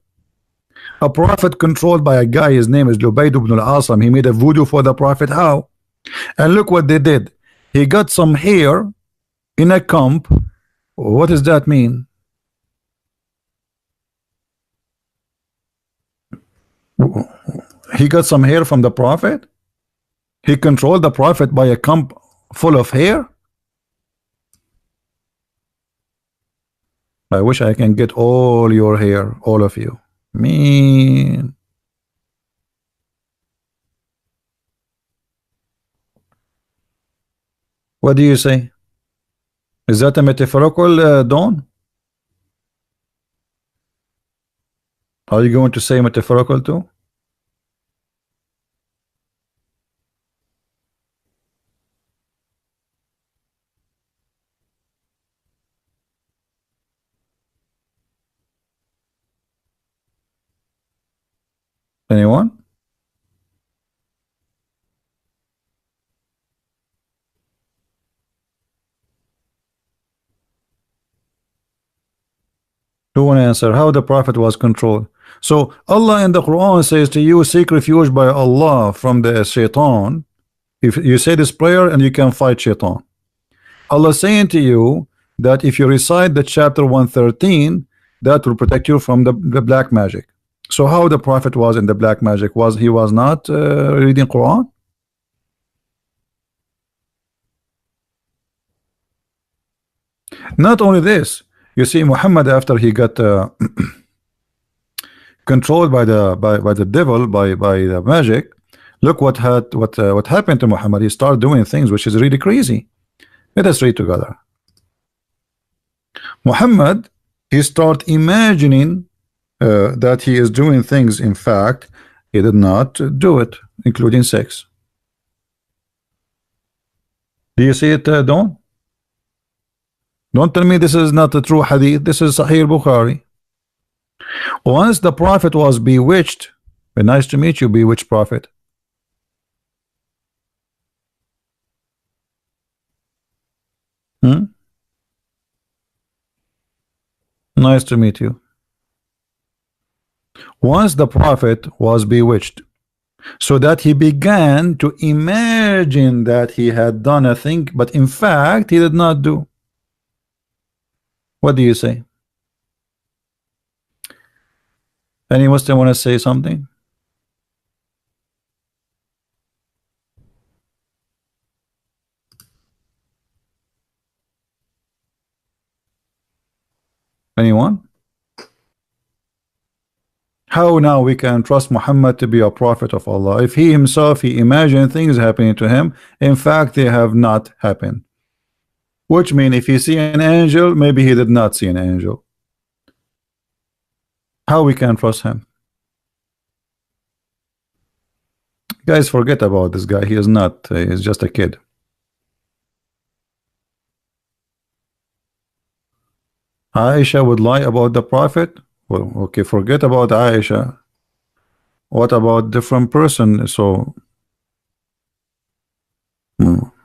A prophet controlled by a guy, his name is Dubayd ibn al-Asam. He made a voodoo for the prophet. How? And look what they did. He got some hair in a comb. What does that mean? He got some hair from the prophet. He controlled the prophet by a comb full of hair. I wish I can get all your hair, all of you. Mean. What do you say? Is that a metaphorical, Dawn? Are you going to say metaphorical too? Anyone? Who want to answer how the prophet was controlled? So Allah in the Quran says to you, seek refuge by Allah from the shaitan. If you say this prayer and you can fight shaitan. Allah saying to you, that if you recite the chapter 113, that will protect you from the black magic. So how the prophet was in the black magic? Was he was not reading Quran? Not only this, you see, Muhammad, after he got controlled by the devil, by the magic, look what happened to Muhammad. He started doing things which is really crazy. Let us read together. Muhammad, he start imagining that he is doing things. In fact, he did not do it, including sex. Do you see it, Don? Don't tell me this is not a true hadith. This is Sahih Bukhari. Once the prophet was bewitched, nice to meet you, bewitched prophet. Nice to meet you. Once the prophet was bewitched, so that he began to imagine that he had done a thing, but in fact he did not do. What do you say? Any Muslim want to say something? Anyone? How now we can trust Muhammad to be a prophet of Allah if he himself, he imagined things happening to him, in fact they have not happened? Which means if he see an angel, maybe he did not see an angel. How we can trust him? Guys, forget about this guy. He is not, he's just a kid. Aisha would lie about the prophet? Well, okay, forget about Aisha. What about different person? So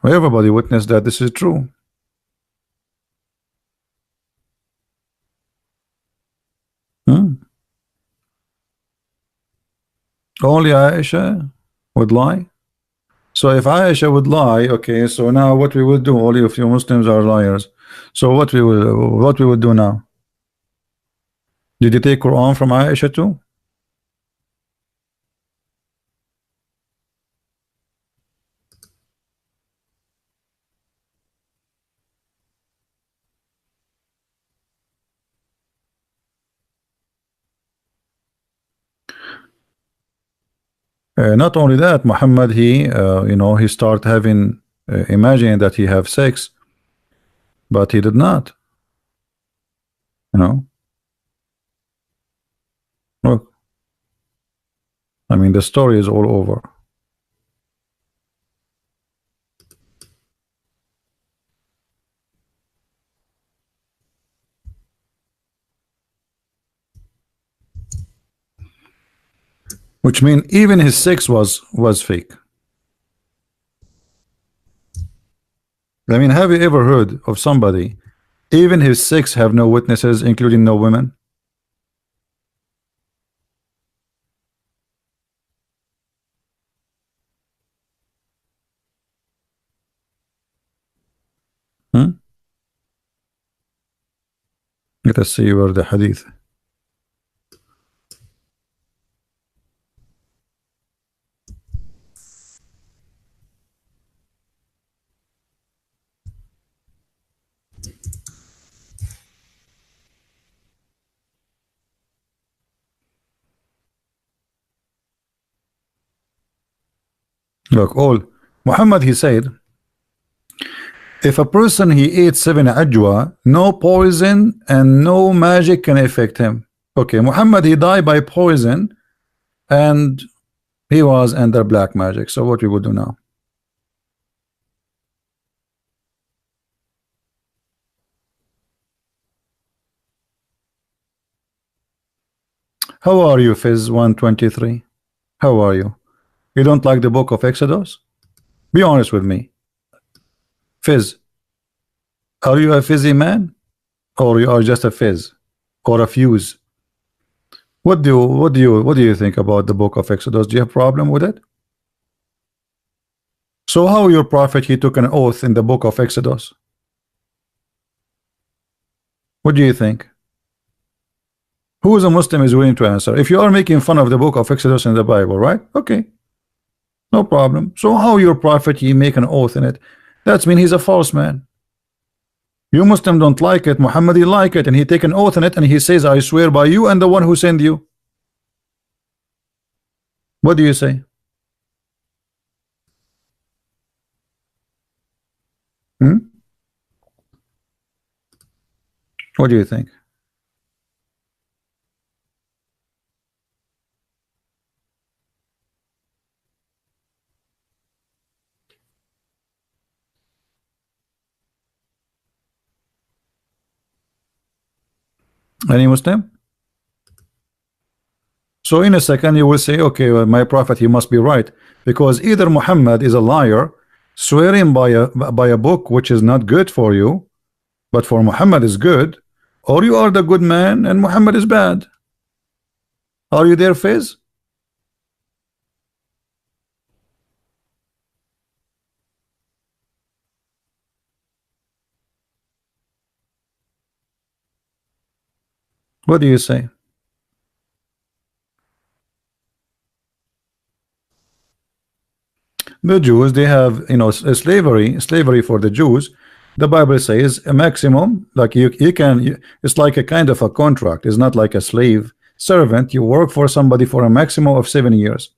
everybody witnessed that this is true. Only Aisha would lie. So if Aisha would lie, okay, so now what we will do, all of you Muslims are liars. So what we will do now? Did you take Quran from Aisha too? Not only that, Muhammad, he he started having imagining that he have sex, but he did not. Look, I mean, the story is all over. Which means even his sex was fake. I mean, have you ever heard of somebody, even his sex have no witnesses, including no women? Let us see where the hadith. Look, Muhammad, he said, if a person he ate 7 ajwa, no poison and no magic can affect him. Okay, Muhammad, he died by poison and he was under black magic. So what we would do now? How are you, Fizz 123? How are you? You don't like the book of Exodus? Be honest with me. Fizz, are you a fizzy man? Or you are just a fizz? Or a fuse? What do you think about the book of Exodus? Do you have a problem with it? So how your prophet, he took an oath in the book of Exodus? What do you think? Who is a Muslim is willing to answer? If you are making fun of the book of Exodus in the Bible, right? Okay, no problem. So how your prophet, he make an oath in it? That's mean he's a false man. You Muslim don't like it, Muhammad he like it, and he take an oath in it, and he says, I swear by you and the one who sent you. What do you say? Hmm? What do you think? Any Muslim? So in a second you will say, okay, well, my prophet, he must be right, because either Muhammad is a liar swearing by a book which is not good for you, but for Muhammad is good, or you are the good man and Muhammad is bad. Are you there, Fizz? What do you say? The Jews, they have, you know, slavery for the Jews. The Bible says a maximum, like you can, it's like a kind of a contract. It's not like a slave servant. You work for somebody for a maximum of 7 years.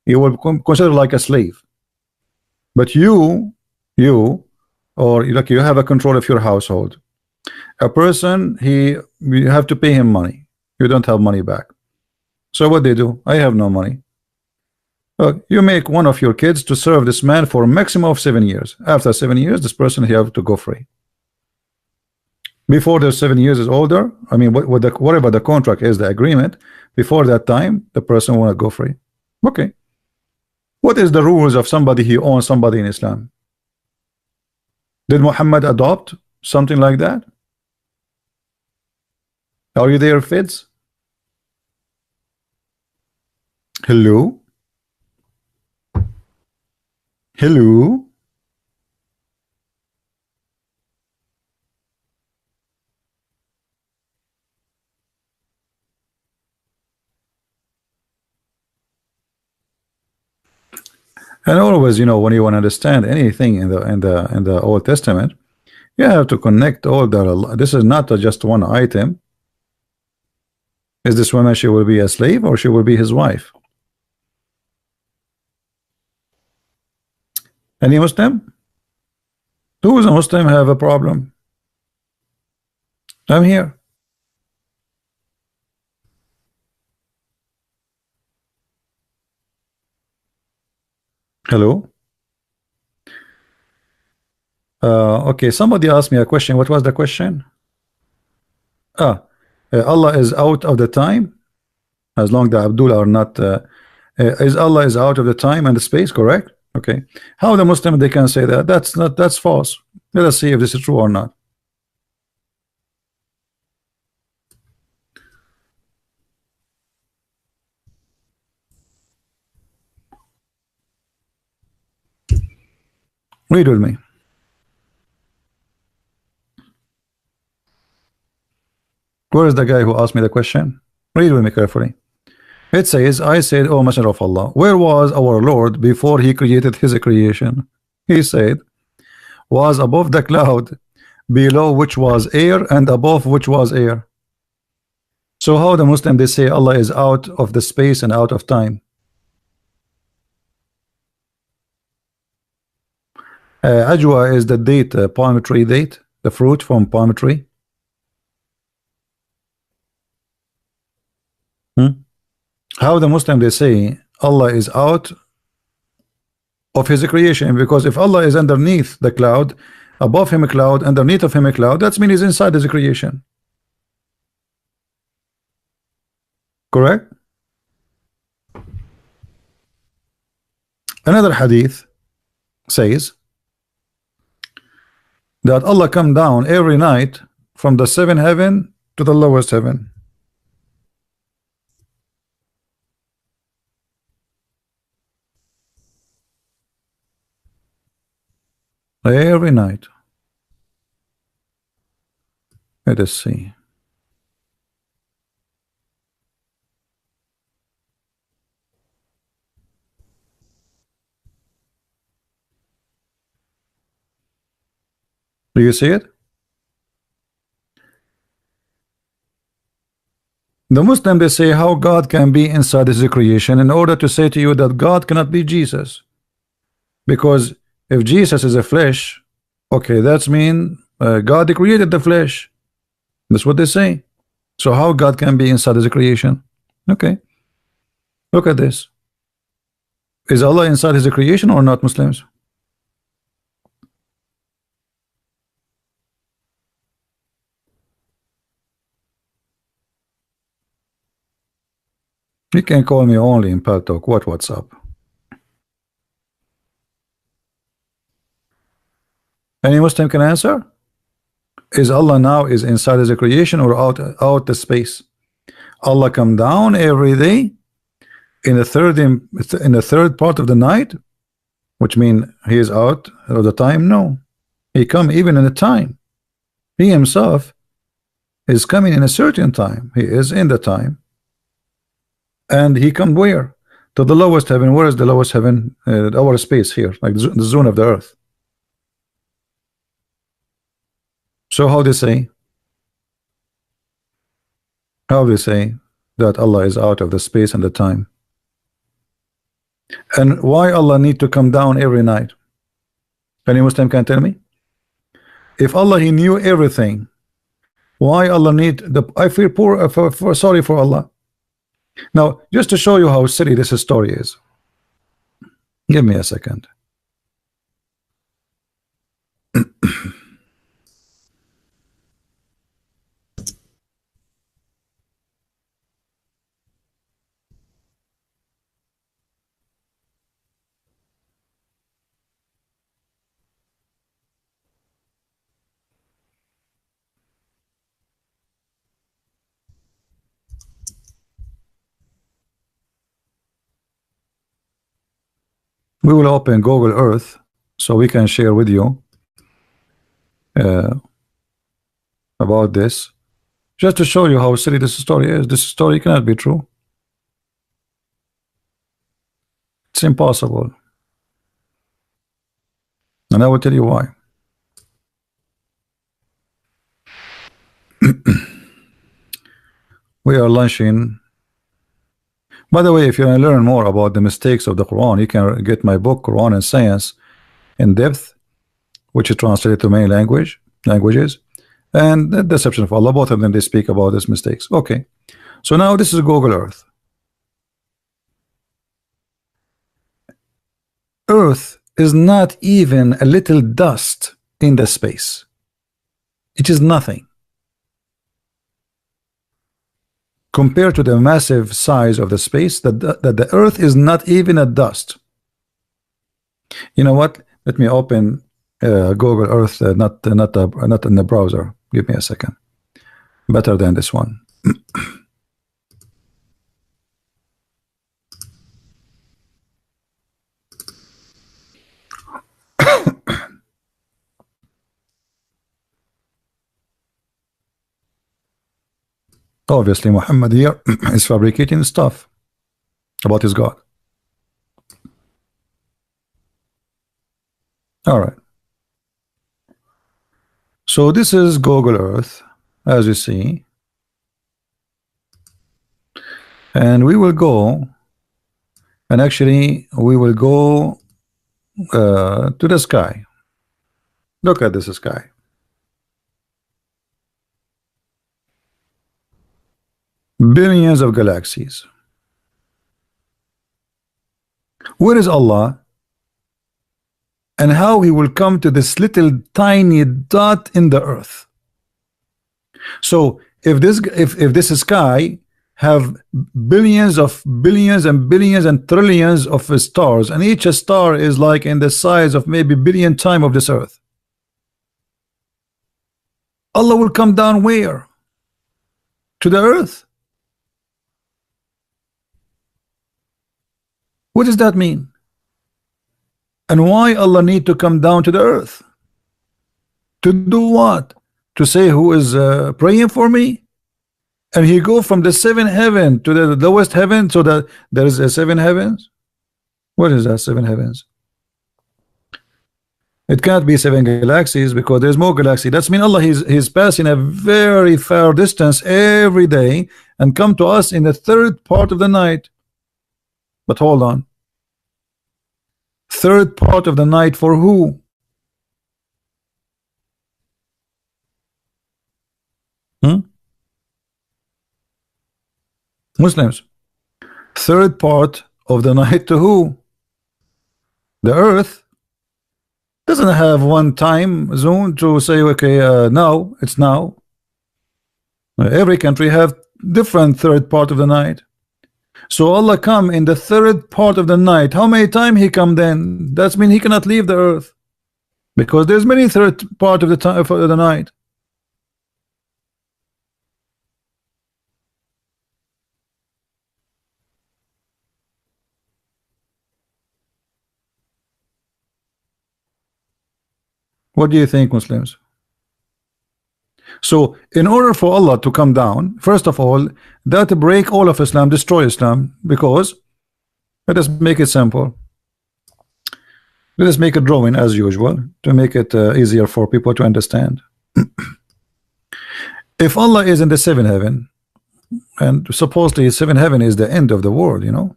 You will consider like a slave. But you, or like you have a control of your household. A person, you have to pay him money. You don't have money back. So what they do? I have no money. Look, you make one of your kids to serve this man for a maximum of 7 years. After 7 years, this person he have to go free. Before the 7 years is older, I mean, whatever the contract is, the agreement, before that time, the person want to go free. Okay. What is the rules of somebody who owns somebody in Islam? Did Muhammad adopt something like that? Are you there, Fitz? Hello? Hello? And always, you know, when you want to understand anything in the Old Testament, you have to connect all the. This is not just one item. Is this woman, she will be a slave or she will be his wife? Any Muslim? Who is a Muslim have a problem? I'm here. Hello. Okay, somebody asked me a question. What was the question? Allah is out of the time, as long the Abdul are not. Is Allah is out of the time and the space? Correct. Okay. How the Muslim they can say that? That's not. That's false. Let us see if this is true or not. Read with me. Where is the guy who asked me the question? Read with me carefully. It says, I said, O Messenger of Allah, where was our Lord before he created his creation? He said, was above the cloud, below which was air, and above which was air. So how the Muslim they say Allah is out of the space and out of time? Ajwa is the date, palm tree date, the fruit from palm tree. How the Muslim they say Allah is out of his creation, because if Allah is underneath the cloud, above him a cloud, underneath of him a cloud, that means he's inside his creation. Correct? Another hadith says that Allah come down every night from the seventh heaven to the lowest heaven. Every night. Let us see. Do you see it? The Muslim, they say how God can be inside his creation in order to say to you that God cannot be Jesus. Because if Jesus is a flesh, okay, that's mean God created the flesh. That's what they say. So how God can be inside his creation? Okay, look at this. Is Allah inside his creation or not, Muslims? You can call me only in Pal Talk. What's up? Any Muslim can answer? Is Allah now is inside his creation or out the space? Allah come down every day in the third part of the night, which mean he is out of the time? No, he come even in the time. He himself is coming in a certain time. He is in the time, and he come where? To the lowest heaven. Where is the lowest heaven? Our space here, like the zone of the earth. So how they say? How they say that Allah is out of the space and the time? And why Allah need to come down every night? Any Muslim can tell me? If Allah he knew everything, why Allah need the? I feel poor sorry for Allah. Now, just to show you how silly this story is, give me a second. We will open Google Earth so we can share with you about this, just to show you how silly this story is. This story cannot be true. It's impossible, and I will tell you why. We are launching. By the way, if you want to learn more about the mistakes of the Quran, you can get my book Quran and Science in Depth, which is translated to many languages, and the Deception of Allah. Both of them, they speak about these mistakes. Okay, so now this is Google Earth. Earth is not even a little dust in the space. It is nothing compared to the massive size of the space. That the Earth is not even a dust. You know what? Let me open Google Earth, not in the browser. Give me a second. Better than this one. Obviously, Muhammad here is fabricating stuff about his God. All right. So this is Google Earth, as you see, and we will go, and actually we will go to the sky. Look at this sky. Billions of galaxies. Where is Allah? And how he will come to this little tiny dot in the earth? So if this sky have billions and billions and trillions of stars, and each star is like in the size of maybe billion times of this earth, Allah will come down where? To the earth. What does that mean? And why Allah need to come down to the earth? To do what? to say who is praying for me, and he go from the seventh heaven to the lowest heaven, so that there is a seven heavens. What is that seven heavens? It can't be seven galaxies because there's more galaxy. That's mean Allah he's passing a very far distance every day and come to us in the third part of the night. But hold on, third part of the night for who? Hmm? Muslims. Third part of the night to who? The earth doesn't have one time zone to say okay, now it's now. Every country have different third part of the night. So Allah come in the third part of the night. How many times he come then? That's mean he cannot leave the earth, because there's many third part of the time for the night. What do you think, Muslims? So in order for Allah to come down, first of all, that break all of Islam, destroy Islam, because let us make it simple. Let us make a drawing as usual to make it easier for people to understand. If Allah is in the seventh heaven, and supposedly seventh heaven is the end of the world, you know,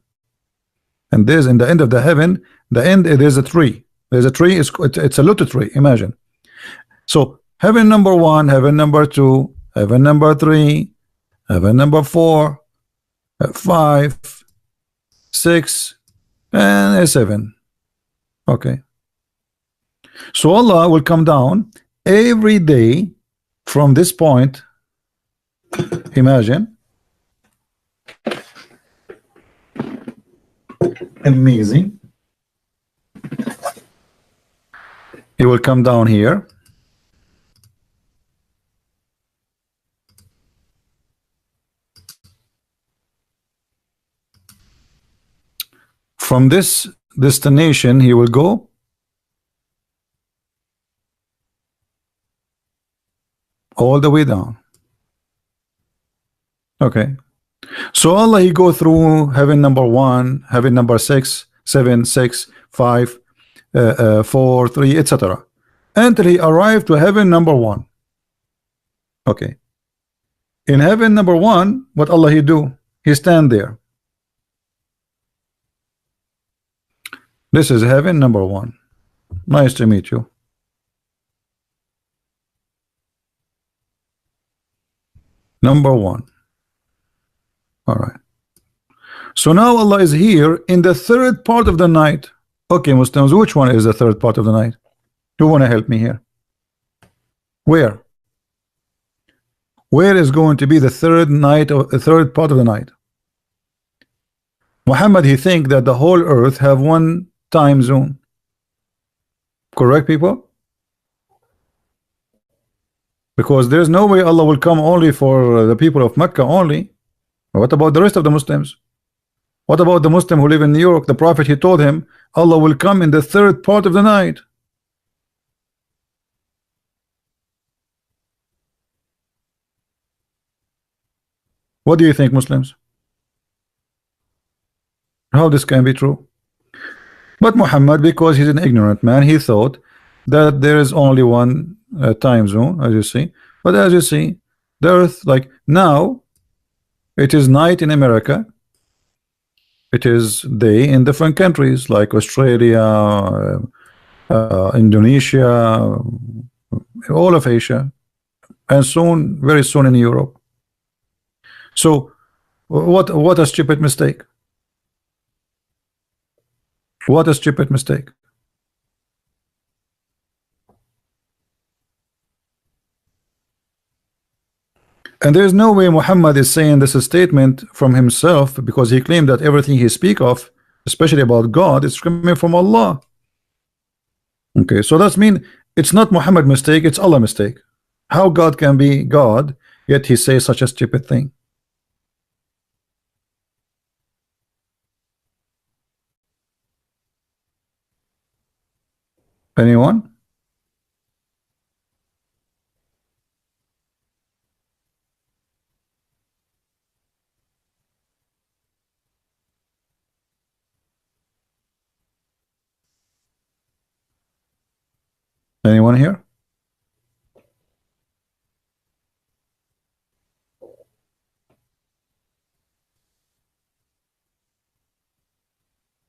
and there's in the end of the heaven, the end, there's a tree. There's a tree, it's a lotus tree, imagine. So heaven number one, heaven number two, heaven number three, heaven number four, 5, 6, and 7. Okay. So Allah will come down every day from this point. Imagine. Amazing. He will come down here. From this destination, he will go all the way down. Okay. So Allah, he go through heaven number 1, heaven number 6, 7, 6, 5, 4, 3, etc. until he arrived to heaven number 1. Okay. In heaven number 1, what Allah he do? He stand there. This is heaven number 1. Nice to meet you. Number 1. All right. So now Allah is here in the third part of the night. Okay, Muslims, which one is the third part of the night? Who want to help me here? Where? Where is going to be the third night or the third part of the night? Muhammad, he think that the whole earth have one time zone. Correct, people? Because there's no way Allah will come only for the people of Mecca only. What about the rest of the Muslims? What about the Muslim who live in New York? The Prophet, he told him Allah will come in the third part of the night. What do you think, Muslims? How this can be true? But Muhammad, because he's an ignorant man, he thought that there is only one time zone, as you see. But as you see, the earth, like now, it is night in America. It is day in different countries like Australia, Indonesia, all of Asia, and soon, very soon in Europe. So, what a stupid mistake! What a stupid mistake! And there is no way Muhammad is saying this statement from himself, because he claimed that everything he speak of, especially about God, is coming from Allah. Okay, so that's mean it's not Muhammad mistake, it's Allah mistake. How God can be God, yet he says such a stupid thing? Anyone? Anyone here?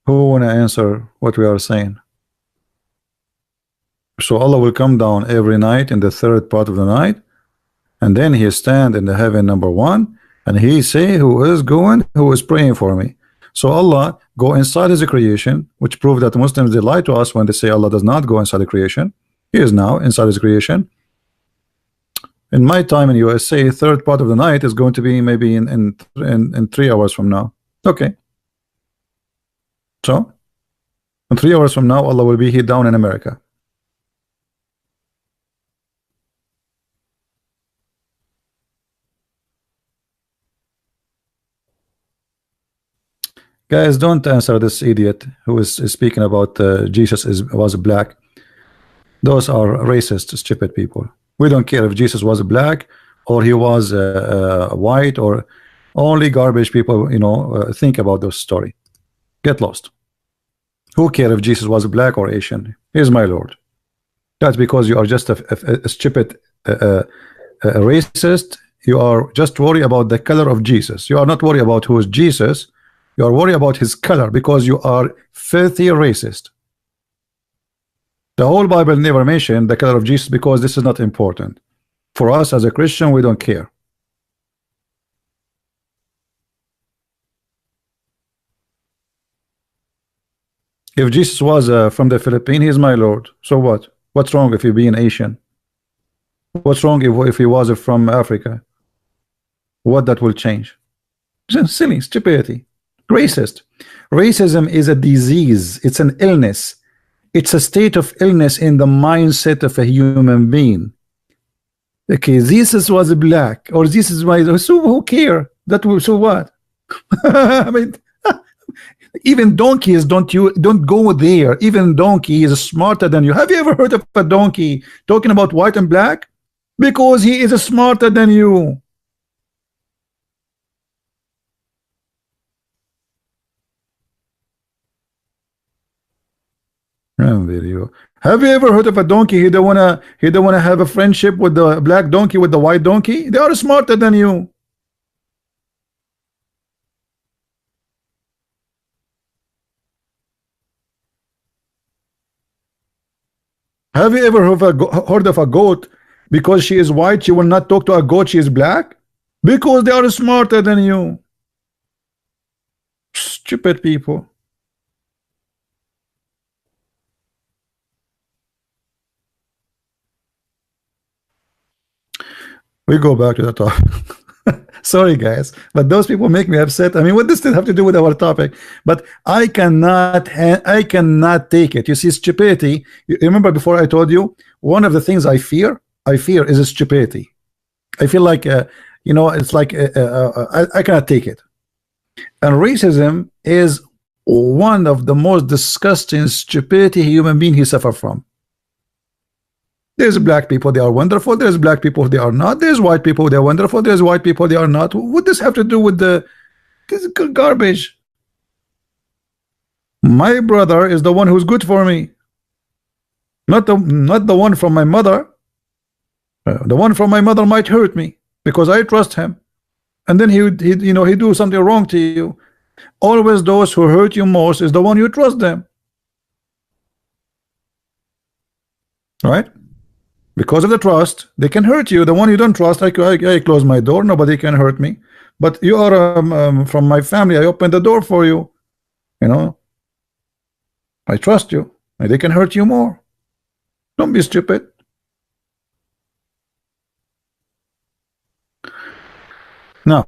Who wanna answer what we are saying? So Allah will come down every night in the third part of the night, and then he stand in the heaven number one, and he say, who is going, who is praying for me. So Allah go inside his creation, which prove that the Muslims, they lie to us when they say Allah does not go inside the creation. He is now inside his creation. In my time in USA, third part of the night is going to be maybe in 3 hours from now. Okay. So in 3 hours from now, Allah will be here down in America. Guys, don't answer this idiot who is speaking about Jesus was black. Those are racist, stupid people. We don't care if Jesus was black or he was white, or only garbage people, you know, think about this story. Get lost. Who care if Jesus was black or Asian? He's my Lord. That's because you are just a stupid racist. You are just worried about the color of Jesus. You are not worried about who is Jesus. You are worried about his color because you are filthy racist. The whole Bible never mentioned the color of Jesus because this is not important. For us as a Christian, we don't care. If Jesus was from the Philippines, he's my Lord. So what? What's wrong if he be an Asian? What's wrong if he was from Africa? What that will change? Silly stupidity. Racist. Racism is a disease. It's an illness. It's a state of illness in the mindset of a human being. Okay, this was black, or this is why. So who care? That will, so what? I mean, even donkeys don't go there. Even donkey is smarter than you. Have you ever heard of a donkey talking about white and black? Because he is smarter than you. Video. Have you ever heard of a donkey? He don't wanna have a friendship with the black donkey, with the white donkey. They are smarter than you. Have you ever heard of a goat? Because she is white, she will not talk to a goat, she is black? Because they are smarter than you. Stupid people. We go back to the topic. Sorry guys, but those people make me upset. I mean, what does this have to do with our topic? But I cannot take it. You see, stupidity. You remember before I told you, one of the things I fear is stupidity. I feel like you know, it's like I cannot take it. And racism is one of the most disgusting stupidity human being he suffer from. There's black people, they are wonderful. There's black people, they are not. There's white people, they're wonderful. There's white people, they are not. What does this have to do with this garbage? My brother is the one who's good for me, not the one from my mother. The one from my mother might hurt me because I trust him, and then he you know, he do something wrong to you. Always those who hurt you most is the one you trust them, right? Because of the trust, they can hurt you. The one you don't trust, I close my door, nobody can hurt me. But you are from my family, I open the door for you. You know, I trust you, and they can hurt you more. Don't be stupid. Now,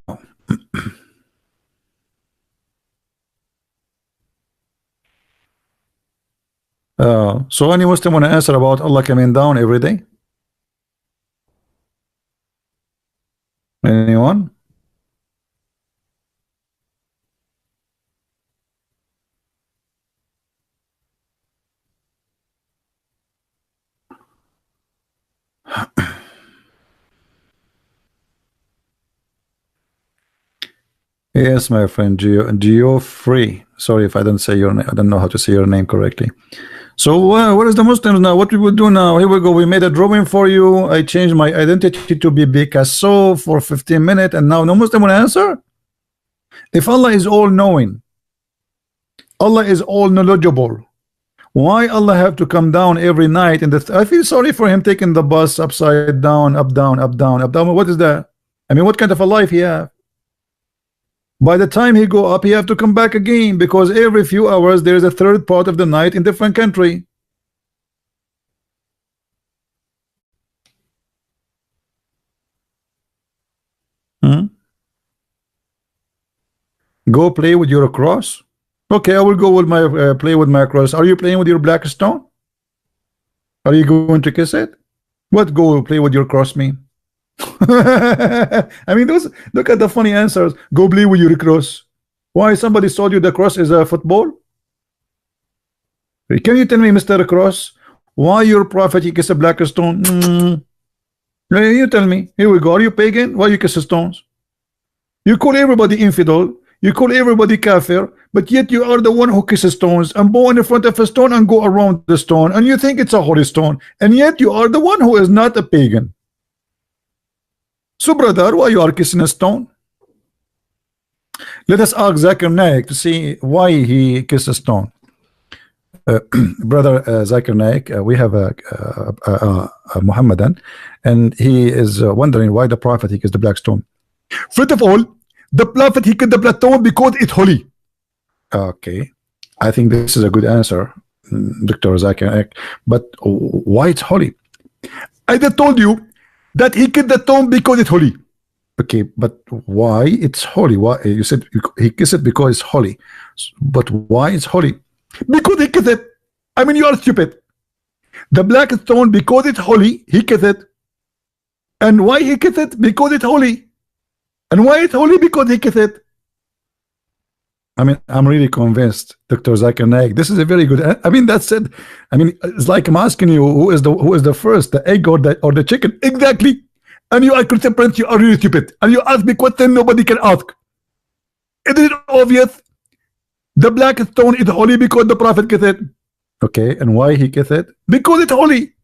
so any Muslim want to answer about Allah coming down every day? Anyone? Yes, my friend Geo Free. Sorry if I don't say your name. I don't know how to say your name correctly. So what is the Muslims now? What we will do now? Here we go. We made a drawing for you. I changed my identity to be Picasso for 15 minutes, and now no Muslim will answer. If Allah is all knowing, Allah is all knowledgeable, why Allah have to come down every night? And I feel sorry for him taking the bus upside down, up down, up down, up down. What is that? I mean, what kind of a life he have? By the time he go up, he have to come back again, because every few hours there is a third part of the night in different country. Go play with your cross. Okay, I will go with my play with my cross. Are you playing with your black stone? Are you going to kiss it? What go play with your cross mean? I mean, those, look at the funny answers. Go play with your cross. Why somebody told you the cross is a football? Can you tell me, Mr. Cross, why your prophet he kiss a black stone? You tell me. Here we go. Are you pagan? Why you kiss stones? You call everybody infidel. You call everybody kafir, but yet you are the one who kisses stones and go in front of a stone and go around the stone, and you think it's a holy stone, and yet you are the one who is not a pagan. So brother, why you are kissing a stone? Let us ask Zakir Naik to see why he kissed a stone. Brother Zakir Naik, we have a Muhammadan, and he is wondering why the prophet he kissed the black stone. First of all, the prophet he kissed the black stone because it's holy. Okay, I think this is a good answer, Dr. Zakir Naik. But why it's holy? I just told you that he kissed the stone because it's holy. Okay, but why it's holy? Why you said he kissed it because it's holy, but why it's holy? Because he kissed it. I mean, you are stupid. The black stone, because it's holy, he kissed it. And why he kissed it? Because it's holy. And why it's holy? Because he kissed it. I mean, I'm really convinced, Dr. Zakir Naik. This is a very good. I mean, that's it. I mean, it's like I'm asking you, who is the first, the egg or the chicken? Exactly. And you are Christian Prince, you are really stupid. And you ask me question nobody can ask. Isn't it obvious? The black stone is holy because the prophet kissed it. Okay, and why he kissed it? Because it's holy.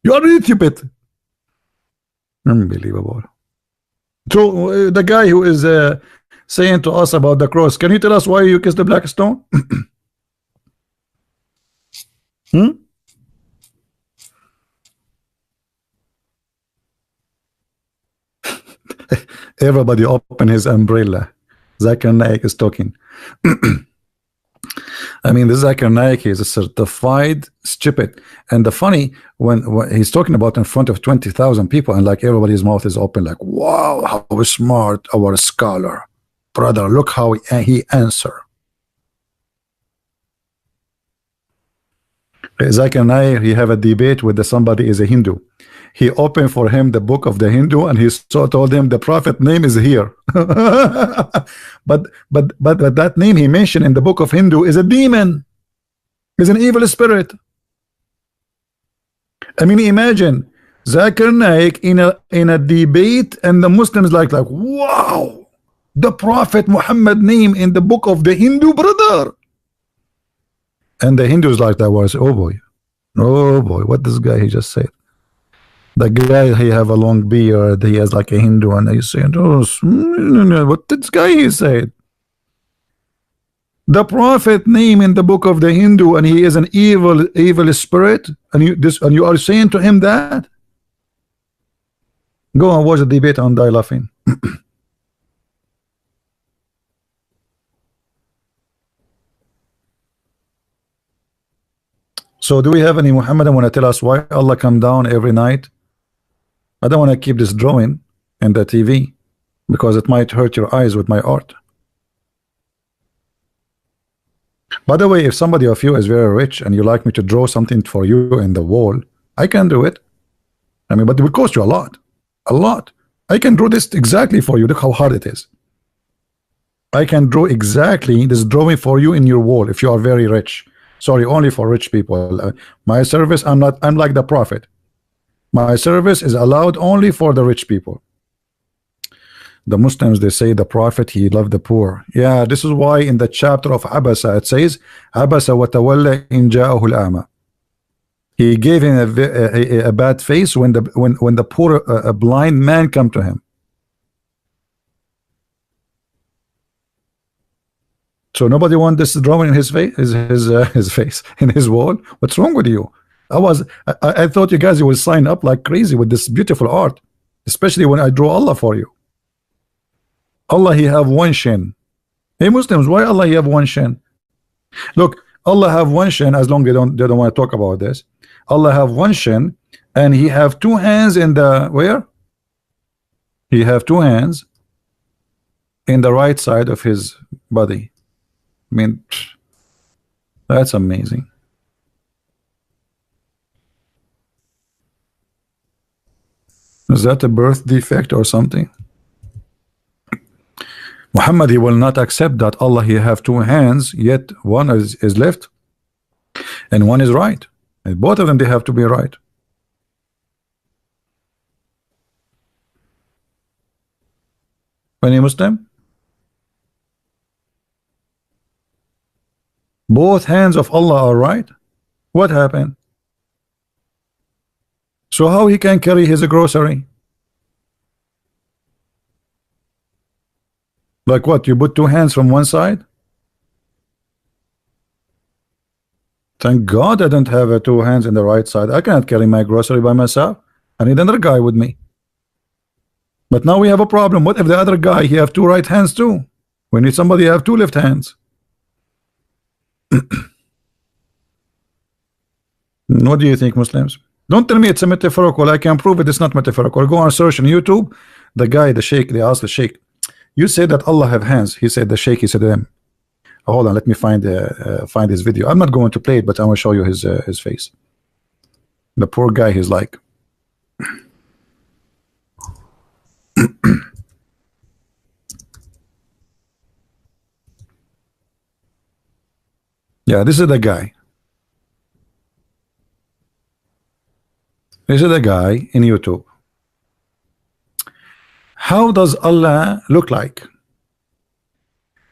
You are really stupid. Unbelievable. So the guy who is saying to us about the cross, can you tell us why you kissed the black stone? Everybody open his umbrella. Zakir Naik is talking. I mean, this Zakir Naik is a certified stupid. And the funny, when he's talking about in front of 20,000 people, and like everybody's mouth is open, like, wow, how smart our scholar. Brother, look how he answer. Zakir Naik, he have a debate with somebody is a Hindu. He opened for him the book of the Hindu, and he told him the prophet name is here. but that name he mentioned in the book of Hindu is a demon, is an evil spirit. I mean, imagine Zakir Naik in a debate, and the Muslims like wow, the prophet Muhammad name in the book of the Hindu, brother. And the Hindus like that was, oh boy, what this guy he just said. The guy, he have a long beard, he has like a Hindu, and he's saying, oh, what this guy he said? The prophet name in the book of the Hindu, and he is an evil spirit, and you are saying to him that? Go and watch the debate and die laughing. So do we have any Muhammad want to tell us why Allah come down every night? I don't want to keep this drawing in the TV because it might hurt your eyes with my art. By the way, if somebody of you is very rich and you like me to draw something for you in the wall, I can do it. I mean, but it will cost you a lot. I can draw this exactly for you. Look how hard it is. I can draw exactly this drawing for you in your wall if you are very rich. Sorry, only for rich people. My service, I'm like the prophet. My service is allowed only for the rich people. The Muslims, they say the prophet, he loved the poor. Yeah, this is why in the chapter of Abasa it says Abasa wa tawalla in ja'ahu al-a'ma. He gave him a bad face when the poor a blind man come to him. So nobody want this drawing in his face, his face in his wall. What's wrong with you? I thought you guys, you will sign up like crazy with this beautiful art, especially when I draw Allah for you. Allah, he have one shin. Hey Muslims, why Allah he have one shin? Look, Allah have one shin, as long as they don't want to talk about this. Allah have one shin, and he have two hands in the where? He have two hands in the right side of his body. I mean, that's amazing. Is that a birth defect or something? Muhammad, he will not accept that Allah he have two hands, yet one is left and one is right. And both of them, they have to be right. Any Muslim? Both hands of Allah are right. What happened? So how he can carry his grocery? Like what? You put two hands from one side? Thank God I don't have two hands in the right side. I cannot carry my grocery by myself. I need another guy with me. But now we have a problem. What if the other guy, he have two right hands too? We need somebody who have two left hands. What do you think, Muslims? Don't tell me it's a metaphorical. I can prove it. It's not metaphorical. Go on search on YouTube. The guy, the sheikh, they asked the sheikh, you said that Allah have hands. He said, the sheikh, he said to them, hold on, let me find his video. I'm not going to play it, but I will show you his face. The poor guy, he's like, yeah, this is the guy. This is the guy in YouTube. How does Allah look like?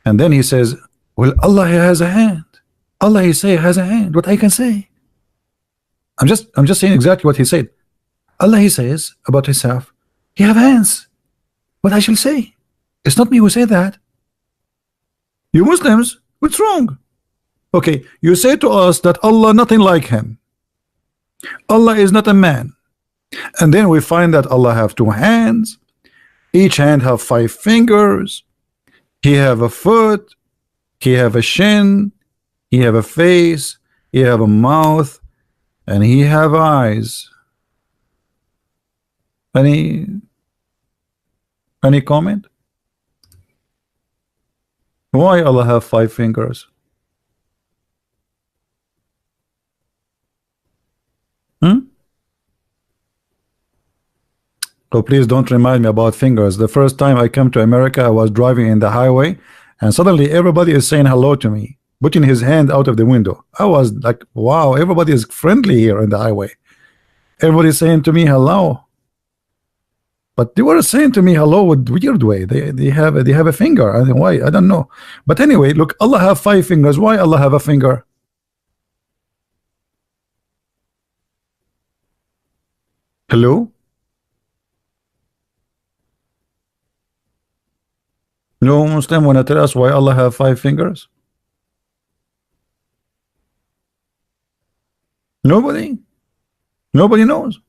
And then he says, well, Allah has a hand. Allah, he say, has a hand. What I can say? I'm just saying exactly what he said. Allah, he says about himself, he have hands. What I shall say? It's not me who said that. You Muslims, what's wrong? Okay, you say to us that Allah nothing like him. Allah is not a man. And then we find that Allah have two hands. Each hand have 5 fingers. He have a foot. He have a shin. He have a face. He have a mouth. And he have eyes. Any comment? Why Allah have 5 fingers? So please don't remind me about fingers. The first time I came to America, I was driving in the highway, and suddenly everybody is saying hello to me, putting his hand out of the window. I was like, wow, everybody is friendly here in the highway. Everybody is saying to me hello. But they were saying to me hello with weird way. They have a finger. I think why? I don't know. But anyway, look, Allah have 5 fingers. Why Allah have a finger? Hello? No Muslim wanna tell us why Allah have 5 fingers? Nobody? Nobody knows.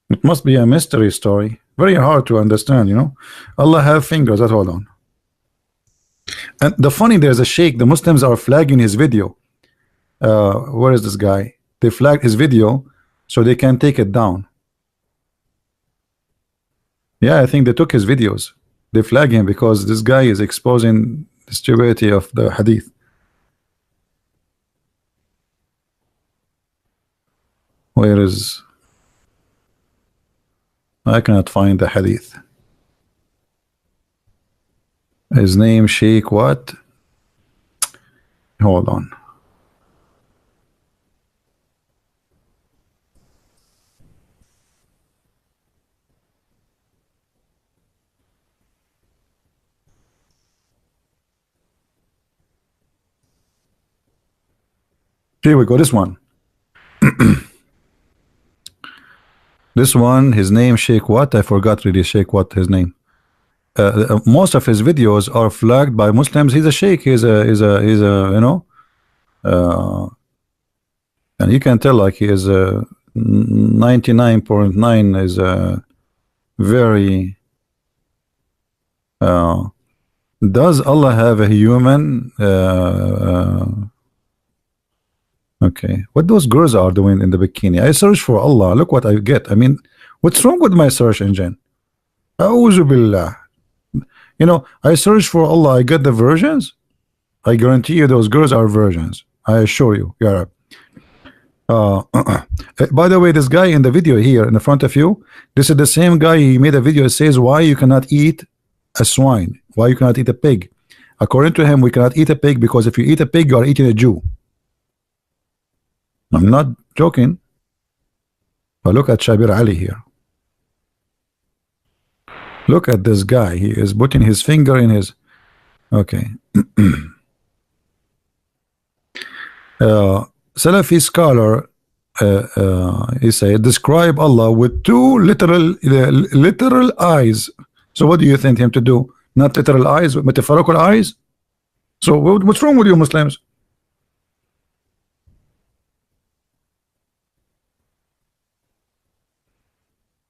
It must be a mystery story. Very hard to understand, you know. Allah have fingers. That's hold on. And the funny, there's a sheikh. The Muslims are flagging his video. Where is this guy? They flagged his video so they can take it down. Yeah, I think they took his videos. They flag him because this guy is exposing the stupidity of the hadith. Where is? I cannot find the hadith. His name Sheikh what? Hold on. Here we go. This one. This one, his name Sheikh what? I forgot really Sheikh what his name. Most of his videos are flagged by Muslims. He's a sheikh. He's a you know, and you can tell like he is 99.9 is very. Does Allah have a human? Okay, what those girls are doing in the bikini? I search for Allah. Look what I get. I mean, what's wrong with my search engine? A'udhu billah. You know, I search for Allah. I get the versions. I guarantee you, those girls are virgins. I assure you, Yarab. By the way, this guy in the video here in the front of you, this is the same guy. He made a video that says why you cannot eat a swine, why you cannot eat a pig. According to him, we cannot eat a pig because if you eat a pig, you are eating a Jew. I'm not joking. But look at Shabir Ali here. Look at this guy. He is putting his finger in his. Okay. Salafi scholar, he said, describe Allah with two literal eyes. So what do you think him to do? Not literal eyes, but metaphorical eyes? So what's wrong with you Muslims?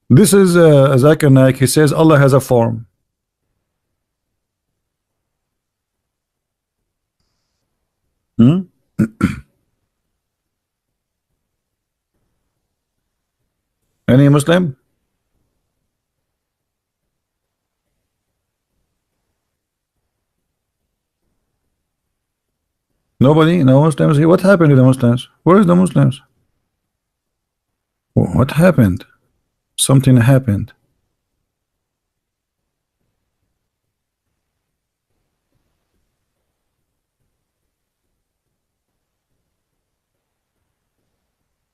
This is Zakir Naik. He says Allah has a form. Any Muslim? Nobody? No Muslims here? What happened to the Muslims? Where is the Muslims? What happened? Something happened.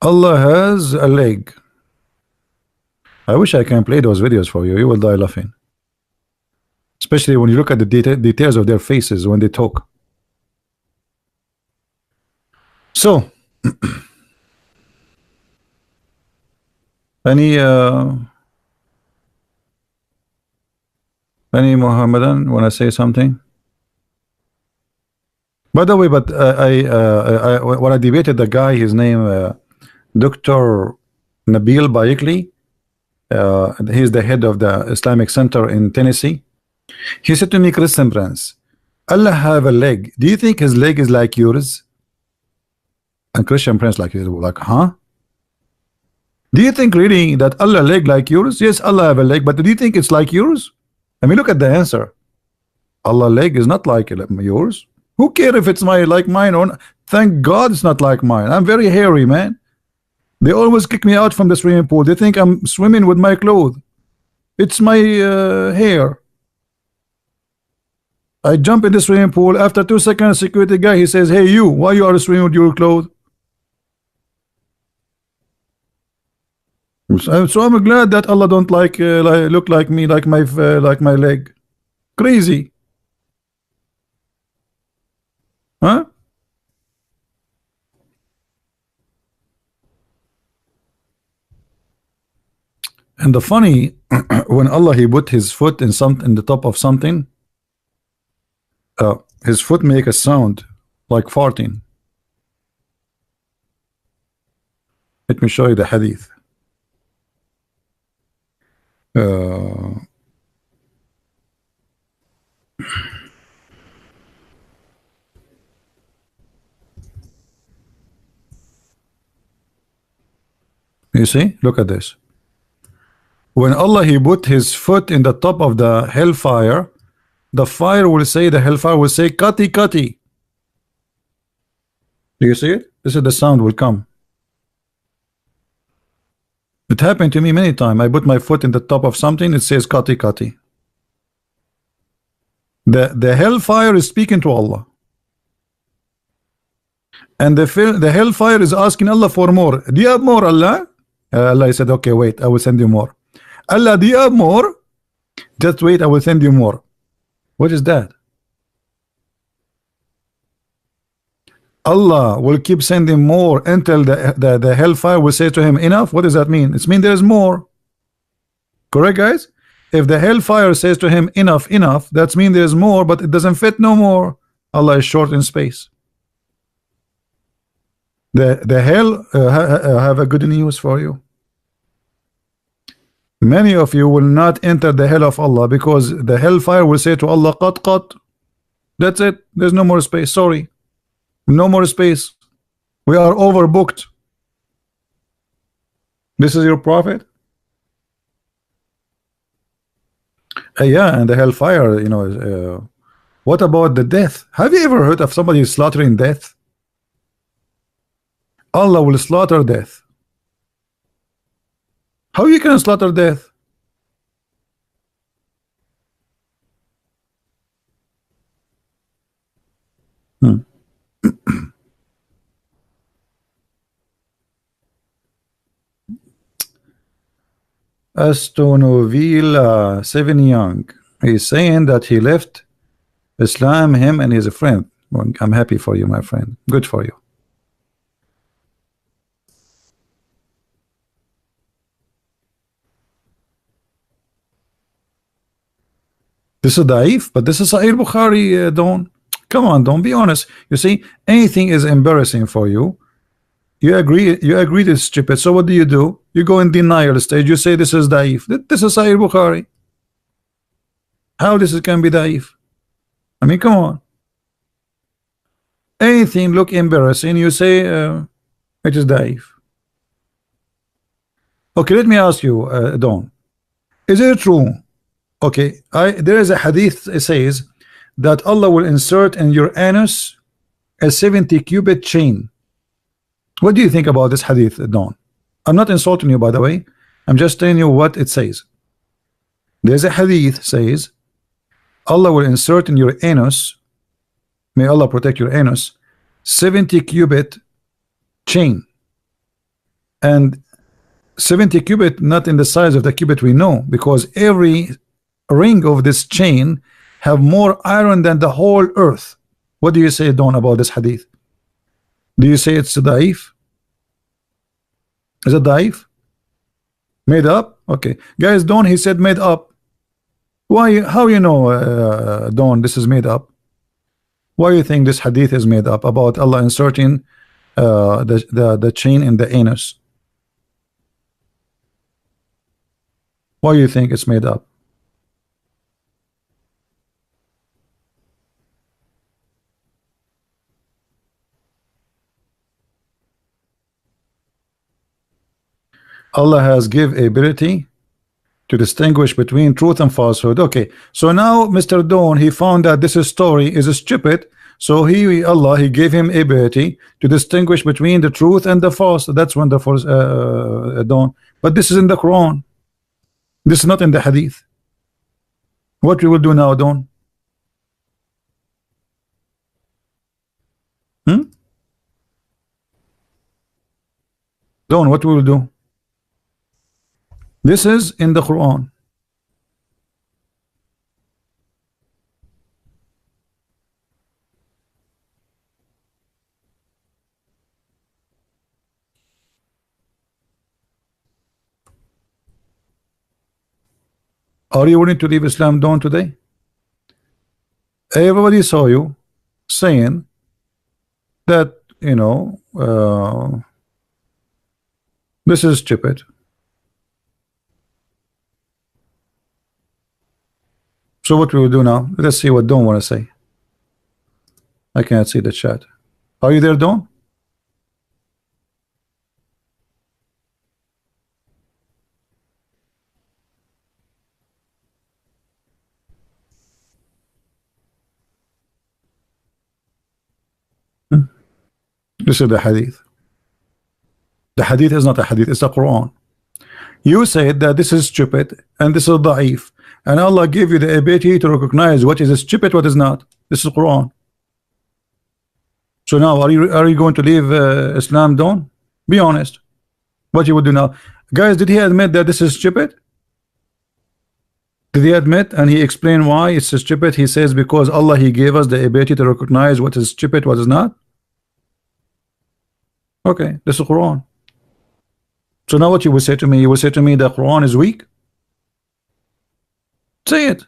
Allah has a leg. I wish I can play those videos for you. You will die laughing. Especially when you look at the details of their faces when they talk. So, any Muhammadan want to say something? By the way, but when I debated the guy, his name Dr. Nabil Bayekli, he's the head of the Islamic Center in Tennessee. He said to me, Christian Prince, Allah have a leg. Do you think his leg is like yours? And Christian Prince like huh? Do you think really that Allah leg like yours? Yes, Allah have a leg, but do you think it's like yours? I mean, look at the answer. Allah leg is not like yours. Who cares if it's like mine or not? Thank God it's not like mine. I'm very hairy, man. They always kick me out from the swimming pool. They think I'm swimming with my clothes. It's my hair. I jump in the swimming pool. After 2 seconds, security guy, he says, hey you, why you are swimming with your clothes? So I'm glad that Allah don't like look like me, like my leg. Crazy, huh? And the funny, when Allah he put his foot in the top of something, his foot make a sound like farting. Let me show you the hadith. You see, look at this. When Allah he put his foot in the top of the hellfire, the fire will say, the hellfire will say, Kati Kati. Do you see it? This is the sound will come. It happened to me many times. I put my foot in the top of something, it says Kati Kati. The hellfire is speaking to Allah. And the hellfire is asking Allah for more. Do you have more, Allah? Allah said, okay, wait, I will send you more. Allah, do you have more? Just wait, I will send you more. What is that? Allah will keep sending more until the hellfire will say to him, enough. What does that mean? It means there's more. Correct, guys? If the hellfire says to him, enough, enough, that means there's more, but it doesn't fit no more. Allah is short in space. The hell have a good news for you. Many of you will not enter the hell of Allah because the hellfire will say to Allah, qat. That's it. There's no more space. Sorry. No more space. We are overbooked. This is your prophet? Yeah, and the hellfire, you know, what about the death? Have you ever heard of somebody slaughtering death? Allah will slaughter death. How you can slaughter death? Astonoville 7 Young. He's saying that he left Islam, him and his friend. Well, I'm happy for you, my friend. Good for you. This is Daif, but this is Sahih Bukhari, don't. Come on, don't be honest. You see, anything is embarrassing for you. You agree this is stupid. So what do? You go in denial stage. You say this is Daif. This is Sahih Bukhari. How this can be Daif? I mean, come on. Anything look embarrassing, you say it is Daif. Okay, let me ask you, Don. Is it true? Okay, there is a hadith. It says that Allah will insert in your anus a 70 cubit chain. What do you think about this hadith, Don? I'm not insulting you, by the way. I'm just telling you what it says. There's a hadith says Allah will insert in your anus, may Allah protect your anus, 70 cubit chain. And 70 cubit not in the size of the cubit we know, because every ring of this chain have more iron than the whole earth. What do you say, Don, about this hadith? Do you say it's daif? Is it daif? Made up? Okay, guys, Don, he said made up. Why? How you know, Don, this is made up? Why do you think this hadith is made up about Allah inserting the chain in the anus? Why do you think it's made up? Allah has give ability to distinguish between truth and falsehood. Okay, so now Mr. Dawn, he found that this story is stupid, so Allah gave him ability to distinguish between the truth and the false. That's wonderful, Dawn. But this is in the Quran. This is not in the hadith. What we will do now, Dawn? Dawn, what we will do? This is in the Quran. Are you willing to leave Islam, Dawn, today? Everybody saw you saying that, you know, this is stupid. So what we will do now? Let's see what Dawn want to say. I can't see the chat. Are you there, Dawn? This is the hadith. The hadith is not a hadith, it's the Quran. You said that this is stupid and this is da'if, and Allah gave you the ability to recognize what is stupid, what is not. This is Quran. So now are you going to leave Islam, Dawn? Be honest. What you would do now? Guys, did he admit that this is stupid? Did he admit and he explained why it's stupid? He says because Allah, he gave us the ability to recognize what is stupid, what is not. Okay, this is Quran. So now what you will say to me? You will say to me the Quran is weak? Say it.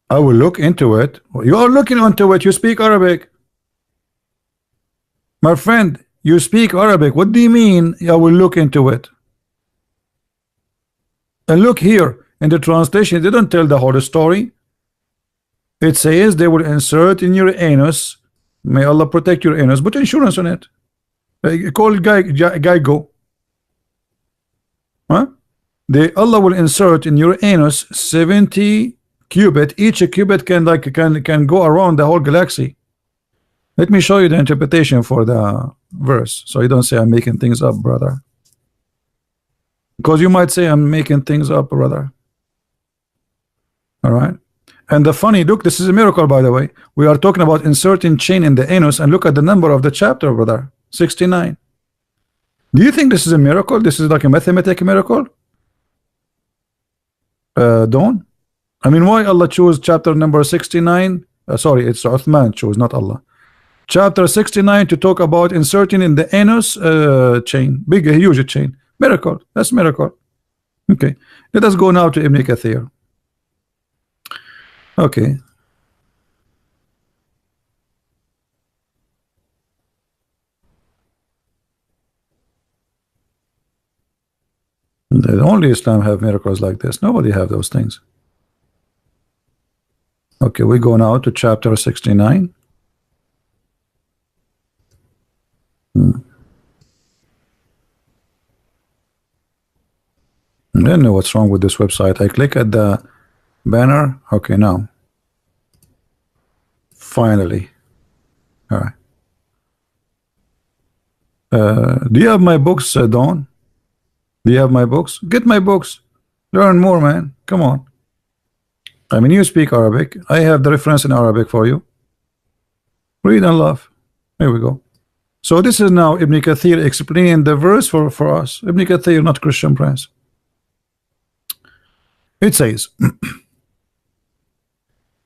I will look into it. You are looking into it. You speak Arabic. My friend, you speak Arabic. What do you mean I will look into it? And look here in the translation, they don't tell the whole story. It says they will insert in your anus. May Allah protect your anus. Put insurance on it. Call Geico. Huh? Allah will insert in your anus 70 cubit. Each cubit can go around the whole galaxy. Let me show you the interpretation for the verse, so you don't say I'm making things up, brother. Because you might say I'm making things up, brother. All right. And the funny, look, this is a miracle, by the way. We are talking about inserting chain in the anus, and look at the number of the chapter, brother. 69. Do you think this is a miracle? This is like a mathematical miracle? Don't. I mean, why Allah chose chapter number 69? Sorry, it's Uthman chose, not Allah. Chapter 69 to talk about inserting in the anus chain, big, huge chain. Miracle. That's miracle. Okay. Let us go now to Ibn Kathir. Okay. The only Islam have miracles like this. Nobody have those things. Okay, we go now to chapter 69. I don't know what's wrong with this website. I click at the banner. Okay, now. Finally. All right. Do you have my books, Dawn? Do you have my books? Get my books. Learn more, man. Come on. I mean, you speak Arabic. I have the reference in Arabic for you. Read and love. Here we go. So this is now Ibn Kathir explaining the verse for us. Ibn Kathir, not Christian Prince. It says,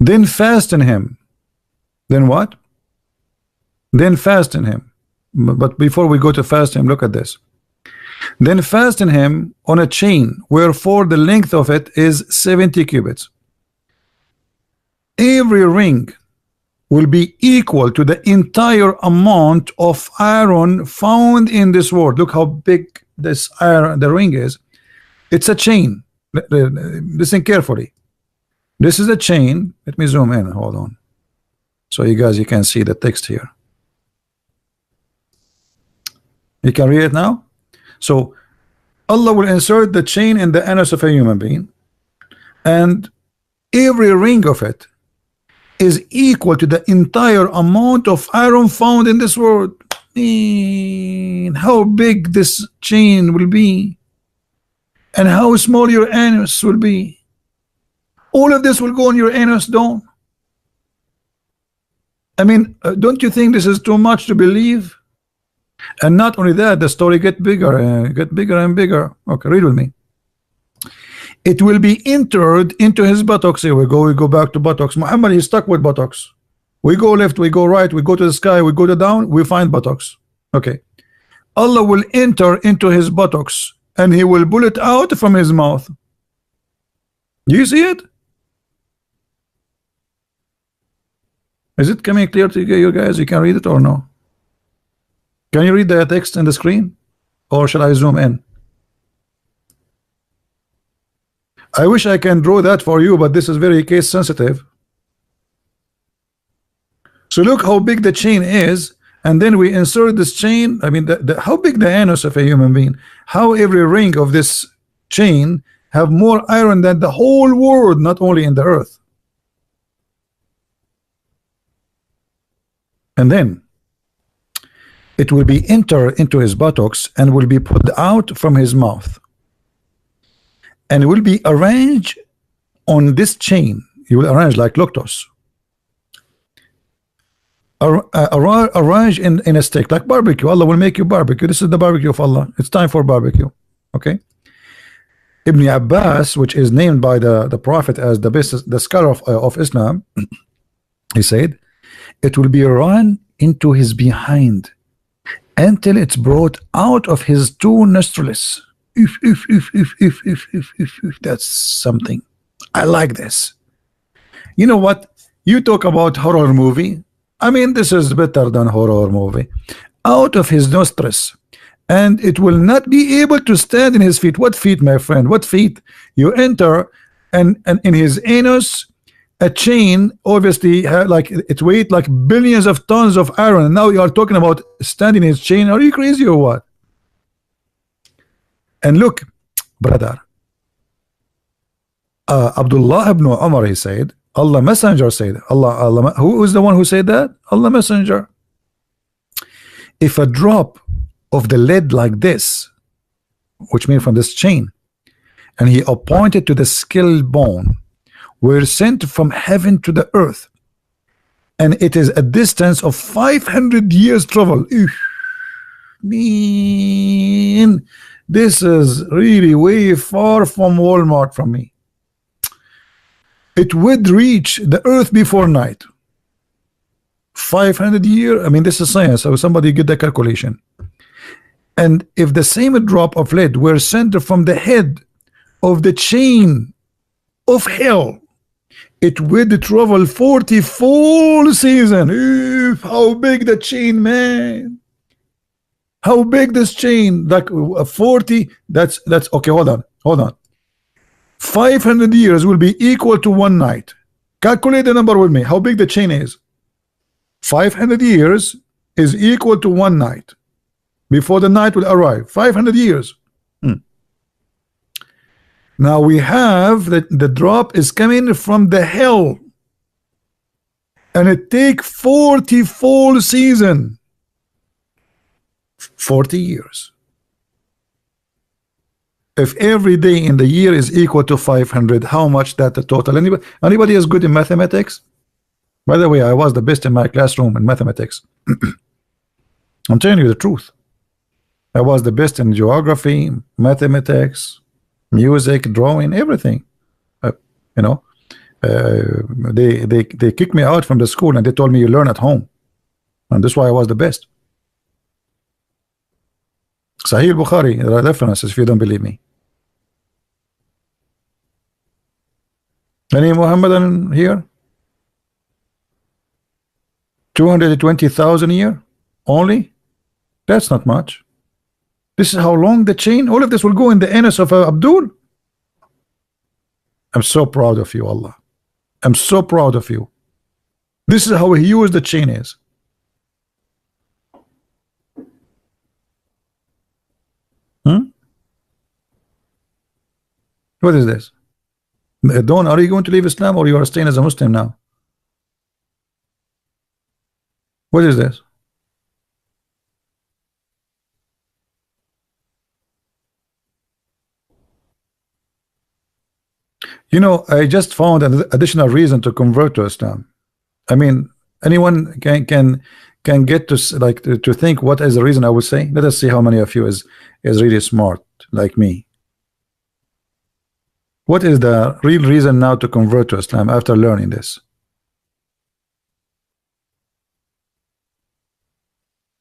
then fasten him. Then what? Then fasten him. But before we go to fasten him, look at this. Then fasten him on a chain, wherefore the length of it is 70 cubits. Every ring will be equal to the entire amount of iron found in this world. Look how big this iron, the ring is. It's a chain. Listen carefully. This is a chain. Let me zoom in. Hold on. So you guys, you can see the text here. You can read it now. So Allah will insert the chain in the anus of a human being, and every ring of it is equal to the entire amount of iron found in this world. Man, how big this chain will be, and how small your anus will be. All of this will go in your anus, don't? I mean, don't you think this is too much to believe? And not only that, the story get bigger and bigger. Okay, read with me. It will be entered into his buttocks. Here we go back to buttocks. Muhammad is stuck with buttocks. We go left, we go right, we go to the sky, we go to down, we find buttocks. Okay. Allah will enter into his buttocks, and he will pull it out from his mouth. Do you see it? Is it coming clear to you guys? You can read it or no? Can you read the text in the screen, or shall I zoom in? I wish I can draw that for you, but this is very case sensitive. So look how big the chain is, and then we insert this chain. I mean, how big the anus of a human being? How every ring of this chain have more iron than the whole world, not only in the earth. And then it will be entered into his buttocks and will be put out from his mouth, and will be arranged on this chain. You will arrange like lotus, arrange in a stick like barbecue. Allah will make you barbecue. This is the barbecue of Allah. It's time for barbecue. Okay. Ibn Abbas, which is named by the Prophet as the best, the scholar of Islam, he said, it will be run into his behind until it's brought out of his two nostrils. If that's something. I like this. You know what? You talk about horror movie. I mean, this is better than horror movie. Out of his nostrils, and it will not be able to stand in his feet. What feet, my friend? What feet? You enter, and in his anus, a chain, obviously, like it weight like billions of tons of iron. And now you are talking about standing in his chain. Are you crazy or what? And look, brother, Abdullah ibn Umar, he said, Allah Messenger said, who is the one who said that? Allah Messenger. If a drop of the lead like this, which means from this chain, and he appointed to the skull bone, were sent from heaven to the earth, and it is a distance of 500 years travel. Man, this is really way far from Walmart from me. It would reach the earth before night. 500 years. I mean, this is science. So somebody get the calculation. And if the same drop of lead were sent from the head of the chain of hell, it would travel 40 full season. How big the chain, man? How big this chain? Like 40. That's okay. Hold on. 500 years will be equal to one night. Calculate the number with me. How big the chain is? 500 years is equal to one night before the night will arrive. 500 years. Now we have that the drop is coming from the hell, and it take 40 full season. 40 years. If every day in the year is equal to 500, how much that the total? Anybody is good in mathematics? By the way, I was the best in my classroom in mathematics. I'm telling you the truth. I was the best in geography, mathematics, music, drawing, everything. They kicked me out from the school and they told me you learn at home, and that's why I was the best. Sahih Bukhari, there are references if you don't believe me. Any Muhammadan here? 220,000 a year only? That's not much. This is how long the chain, all of this will go in the anus of Abdul. I'm so proud of you, Allah. I'm so proud of you. This is how huge the chain is. What is this? Dawn, are you going to leave Islam or you are staying as a Muslim now? What is this? You know, I just found an additional reason to convert to Islam. I mean, anyone can get to like to think what is the reason I would say. Let us see how many of you is really smart like me. What is the real reason now to convert to Islam after learning this?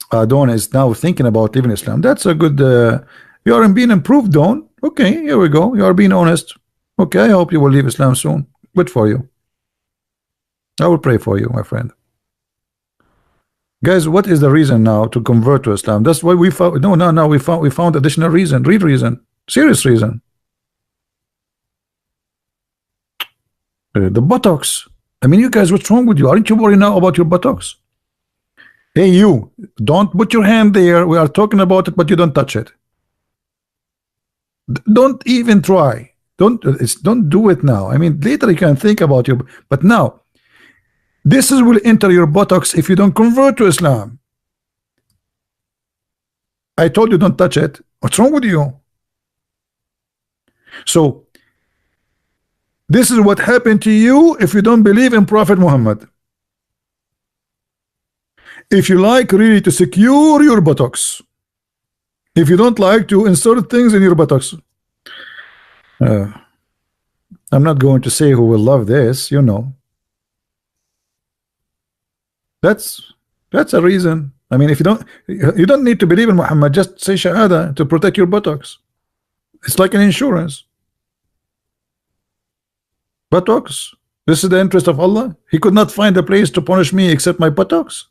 Dawn is now thinking about leaving Islam. That's a good. You are being improved, Dawn. Okay, here we go. You are being honest. Okay, I hope you will leave Islam soon. Good for you. I will pray for you, my friend. Guys, what is the reason now to convert to Islam? That's why we found. No. We found additional reason. Real reason. Serious reason. The buttocks. I mean, you guys, what's wrong with you? Aren't you worried now about your buttocks? Hey, you, don't put your hand there. We are talking about it, but you don't touch it. Don't even try. Don't do it now. I mean, later you can think about your, but now, this will enter your buttocks if you don't convert to Islam. I told you don't touch it. What's wrong with you? So, this is what happened to you if you don't believe in Prophet Muhammad. If you like really to secure your buttocks, if you don't like to insert things in your buttocks, I'm not going to say who will love this, you know. That's that's a reason. I mean, if you don't need to believe in Muhammad, just say Shahada to protect your buttocks. It's like an insurance. Buttocks. This is the interest of Allah. He could not find a place to punish me except my buttocks.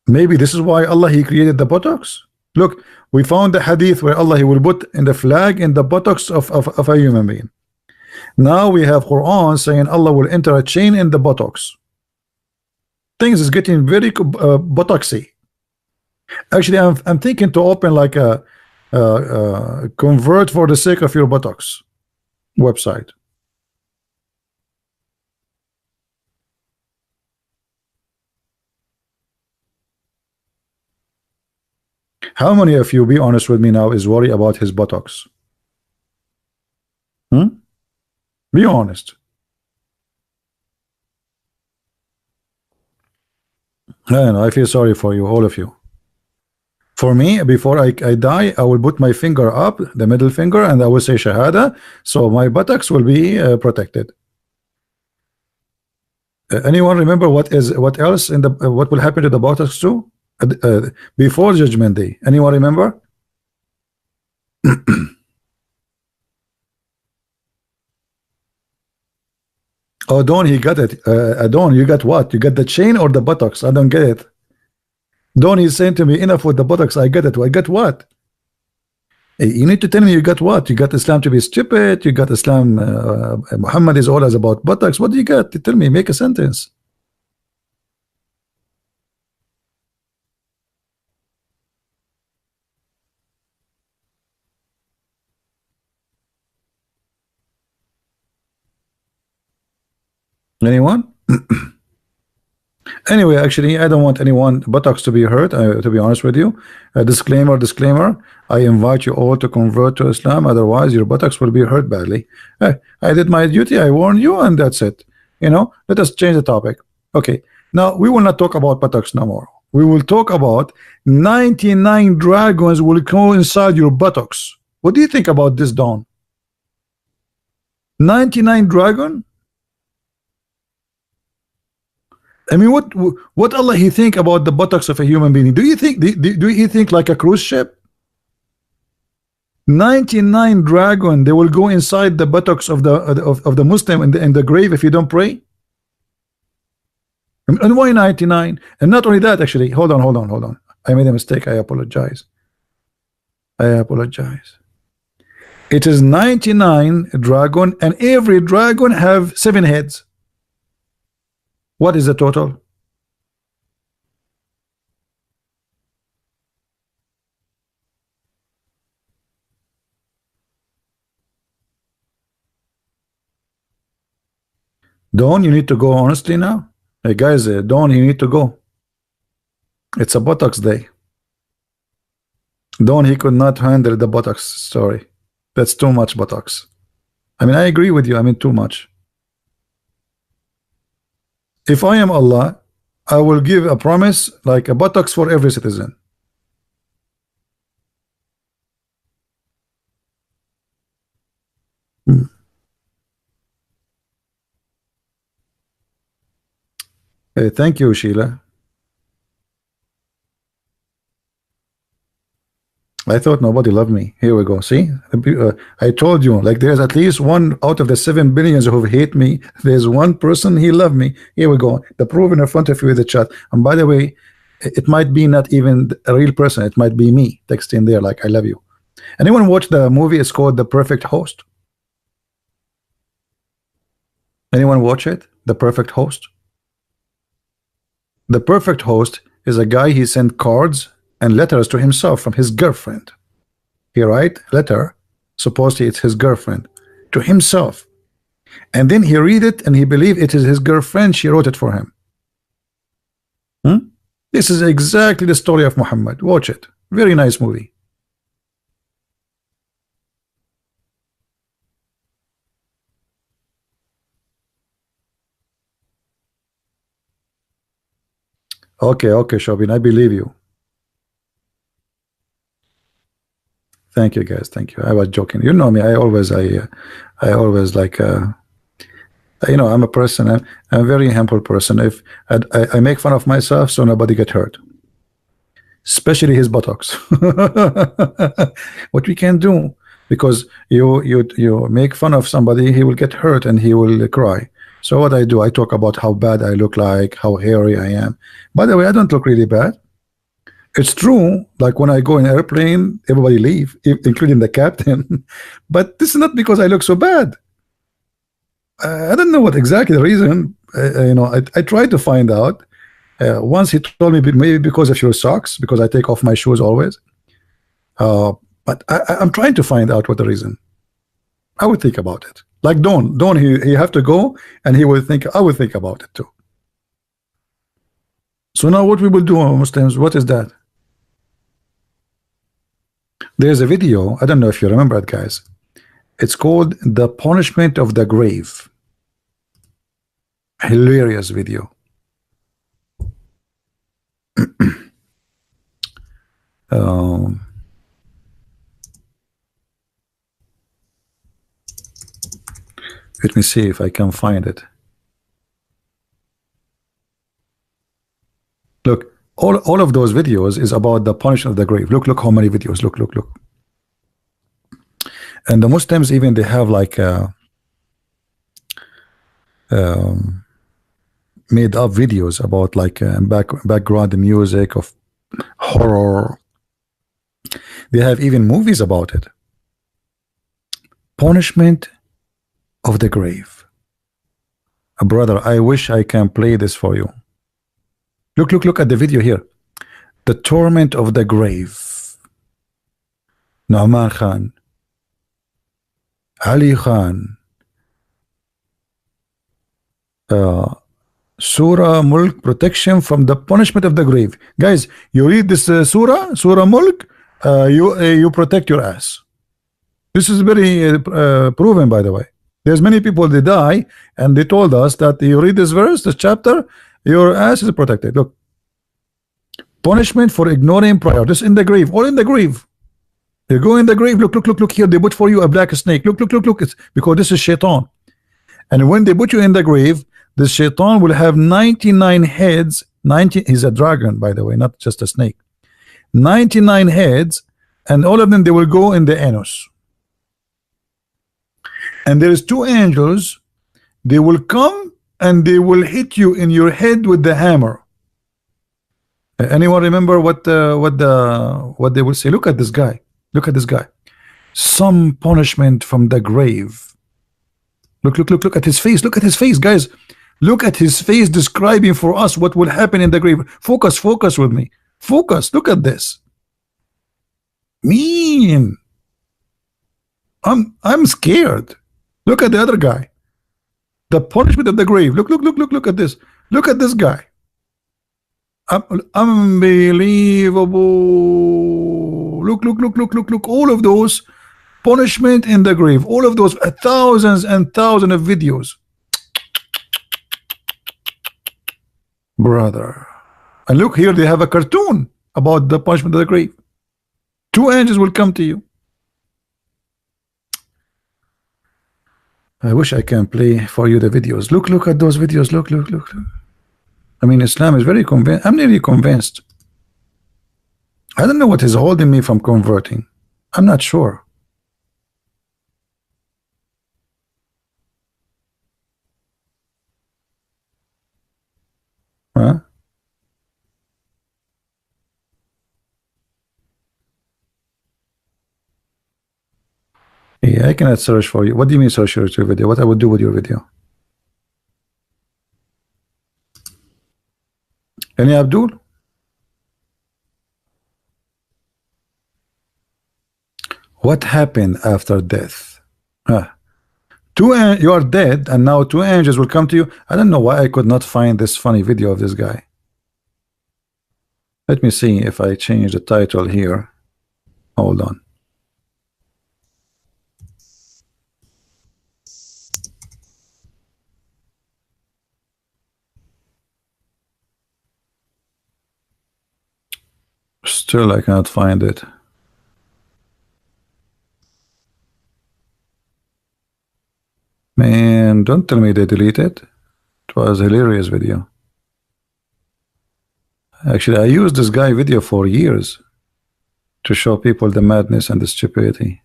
Maybe this is why Allah He created the buttocks. Look, we found the hadith where Allah He will put in the flag in the buttocks of a human being. Now we have Quran saying Allah will enter a chain in the buttocks. Things is getting very buttocksy. Actually, I'm thinking to open like a convert for the sake of your buttocks website. How many of you, be honest with me now, is worried about his buttocks? Be honest. I feel sorry for you, all of you. For me, before I die, I will put my finger up, the middle finger, and I will say Shahada, so my buttocks will be protected. Anyone remember what else in the what will happen to the buttocks too before Judgment Day? Anyone remember? Oh, Don, he got it. Don, you got what? You got the chain or the buttocks? I don't get it. Don is saying to me, enough with the buttocks. I get it. I get what? Hey, you need to tell me you got what? You got Islam to be stupid. You got Islam. Muhammad is always about buttocks. What do you got? Tell me. Make a sentence. Anyone? Anyway, actually, I don't want anyone buttocks to be hurt. To be honest with you, disclaimer. I invite you all to convert to Islam. Otherwise, your buttocks will be hurt badly. I did my duty. I warned you, and that's it. Let us change the topic. Okay. Now we will not talk about buttocks no more. We will talk about 99 dragons will go inside your buttocks. What do you think about this, Dawn? 99 dragon? I mean, what Allah He think about the buttocks of a human being? Do you think do He think like a cruise ship? 99 dragon, they will go inside the buttocks of the Muslim in the grave if you don't pray. And why 99? And not only that, actually, hold on. I made a mistake. I apologize. It is 99 dragon, and every dragon have 7 heads. What is the total? Dawn, you need to go honestly now. Hey guys, Dawn, you need to go. It's a buttocks day. Dawn, he could not handle the buttocks story. That's too much buttocks. I mean, I agree with you. I mean, too much. If I am Allah, I will give a promise like a buttocks for every citizen. Thank you, Sheila. I thought nobody loved me. Here we go. See, I told you, like there's at least one out of the 7 billions who hate me. There's one person he loved me. Here we go. The proof in front of you with the chat. And by the way, it might be not even a real person. It might be me texting there like I love you. Anyone watch the movie? It's called The Perfect Host. Anyone watch it? The Perfect Host. The Perfect Host is a guy, he sent cards and letters to himself from his girlfriend. He write letter, supposedly it's his girlfriend, to himself, and then he read it and he believe it is his girlfriend. She wrote it for him. This is exactly the story of Muhammad. Watch it. Very nice movie. Okay, Shobin, I believe you. Thank you, guys. Thank you. I was joking. You know me. I always like You know, I'm a person. I'm a very humble person. If I make fun of myself, so nobody get hurt, especially his buttocks. What we can do, because you make fun of somebody, he will get hurt and he will cry. So what I do, I talk about how bad I look like, how hairy I am. By the way, I don't look really bad. It's true, like when I go in airplane, everybody leave, including the captain. But this is not because I look so bad. I don't know what exactly the reason. You know, I tried to find out. Once he told me maybe because of your socks, because I take off my shoes always. But I'm trying to find out what the reason. I would think about it. Like Don, he have to go, and he will think. I will think about it too. So now what we will do, Muslims? What is that? There's a video. I don't know if you remember it, guys. It's called "The Punishment of the Grave." Hilarious video. Let me see if I can find it. Look, all of those videos is about the punishment of the grave. Look how many videos. Look. And the Muslims even they have like made up videos about like background music of horror. They have even movies about it. Punishment of the grave. Brother, I wish I can play this for you. Look at the video here. The torment of the grave. Nu'man Khan, Ali Khan, Surah Mulk, protection from the punishment of the grave. Guys, you read this Surah Mulk, you protect your ass. This is very proven, by the way. There's many people they die, and they told us that you read this verse, this chapter, your ass is protected. Look, punishment for ignoring prayer. This in the grave, all in the grave. You go in the grave. Look here. They put for you a black snake. Look. It's because this is shaitan. And when they put you in the grave, the shaitan will have 99 heads. 90. He's a dragon, by the way, not just a snake. 99 heads, and all of them they will go in the anus. And there is 2 angels. They will come and they will hit you in your head with the hammer. Anyone remember what they will say? Look at this guy. Look at this guy. Some punishment from the grave. Look at his face. Look at his face, guys. Look at his face describing for us what will happen in the grave. Focus with me. Focus. Look at this. Mean. I'm scared. Look at the other guy. The punishment of the grave. Look at this. Look at this guy. Unbelievable. Look. All of those punishment in the grave. All of those thousands and thousands of videos. Brother. And look here, they have a cartoon about the punishment of the grave. 2 angels will come to you. I wish I can play for you the videos. Look at those videos. Look. I mean, Islam is very convinced. I'm nearly convinced. I don't know what is holding me from converting. I'm not sure. Huh? Yeah, I cannot search for you. What do you mean search your video? What I would do with your video? Any Abdul? What happened after death? You are dead, and now 2 angels will come to you. I don't know why I could not find this funny video of this guy. Let me see if I change the title here. Hold on. Still, I cannot find it. Man. And don't tell me they deleted it. It was a hilarious video. Actually, I used this guy video for years to show people the madness and the stupidity.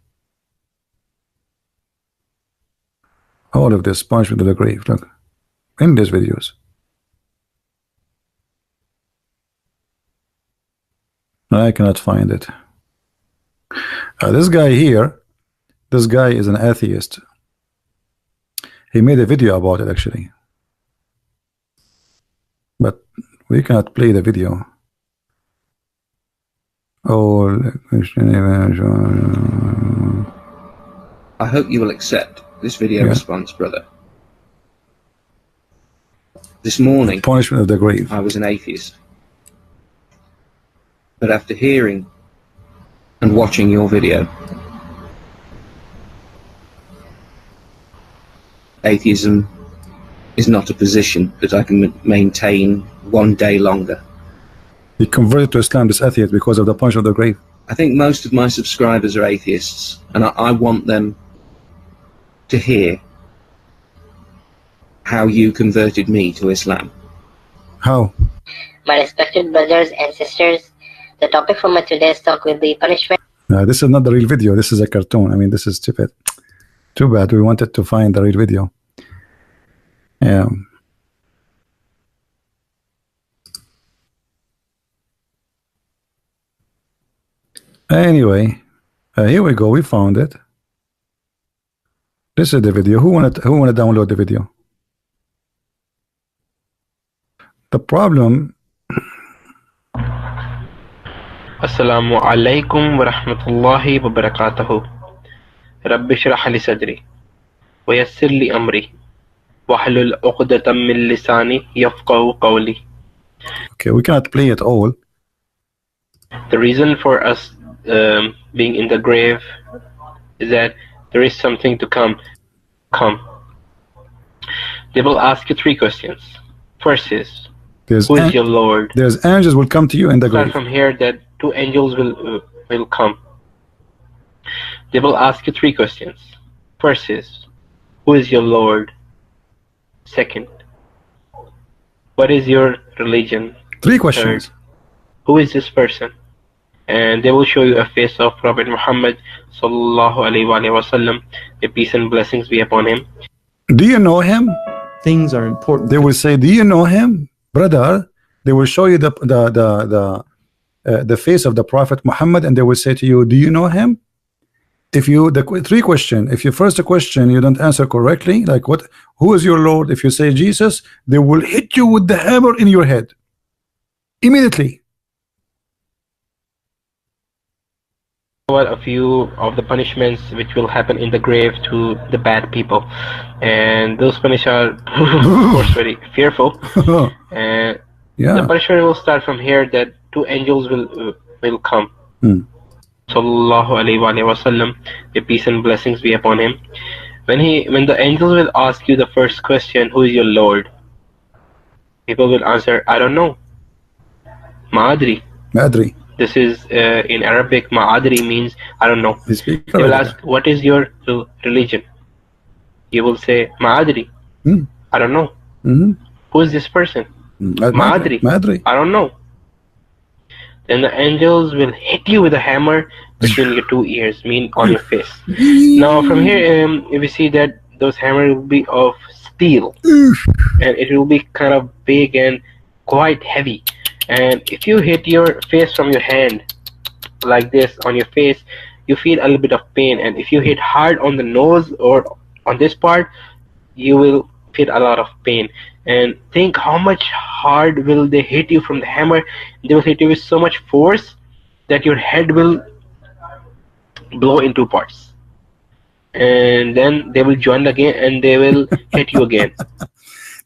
All of this punishment of the grave, look, in these videos. I cannot find it. This guy here, this guy is an atheist. He made a video about it actually, but we cannot play the video. Oh, I hope you will accept this video response, brother. This morning, punishment of the grave. I was an atheist. But after hearing and watching your video, atheism is not a position that I can maintain one day longer. He converted to Islam, this atheist, because of the punch of the grave. I think most of my subscribers are atheists, and I want them to hear how you converted me to Islam. How? My respected brothers and sisters, the topic for my today's talk will be punishment. This is not the real video. This is a cartoon. I mean, this is stupid. Too bad. We wanted to find the real video. Yeah. Anyway, here we go. We found it. This is the video. Who wanna download the video? The problem. Assalamu alaikum wa rahmatullahi wa barakatuhu. Rabbi shrah li sadri wa yassir li amri wahlul 'uqdatam min lisani yafqahu qawli. Okay, we cannot play it all. The reason for us being in the grave is that there is something to come. They will ask you 3 questions. First is, who is your Lord? There's angels will come to you in the grave. Start from here that 2 angels will come. They will ask you 3 questions. First is, who is your Lord? Second, what is your religion? 3 questions. Third, who is this person? And they will show you a face of Prophet Muhammad sallallahu alaihi wasallam. The peace and blessings be upon him. Do you know him? Things are important. They will say, do you know him, brother? They will show you the face of the Prophet Muhammad, and they will say to you, do you know him? If you 3 questions, if your first question you don't answer correctly, like what, who is your Lord? If you say Jesus, they will hit you with the hammer in your head immediately. A few of the punishments which will happen in the grave to the bad people, and those punishments are of course very fearful. And the punishment will start from here that 2 angels will come. Sallallahu alaihi wasallam, the peace and blessings be upon him. When the angels will ask you the first question, who is your Lord? People will answer, I don't know. Ma'adri. Madri. This is in Arabic. Ma'adri means I don't know. They will ask, what is your religion? You will say, Ma'adri. I don't know. Who is this person? Ma'adri. I don't know. Then the angels will hit you with a hammer between your 2 ears, mean on your face. Now from here, we see that those hammers will be of steel, and it will be kind of big and quite heavy. And if you hit your face from your hand like this on your face, you feel a little bit of pain. And if you hit hard on the nose or on this part, you will feel a lot of pain. And think how much hard will they hit you from the hammer. They will hit you with so much force that your head will blow in 2 parts. And then they will join again and they will hit you again.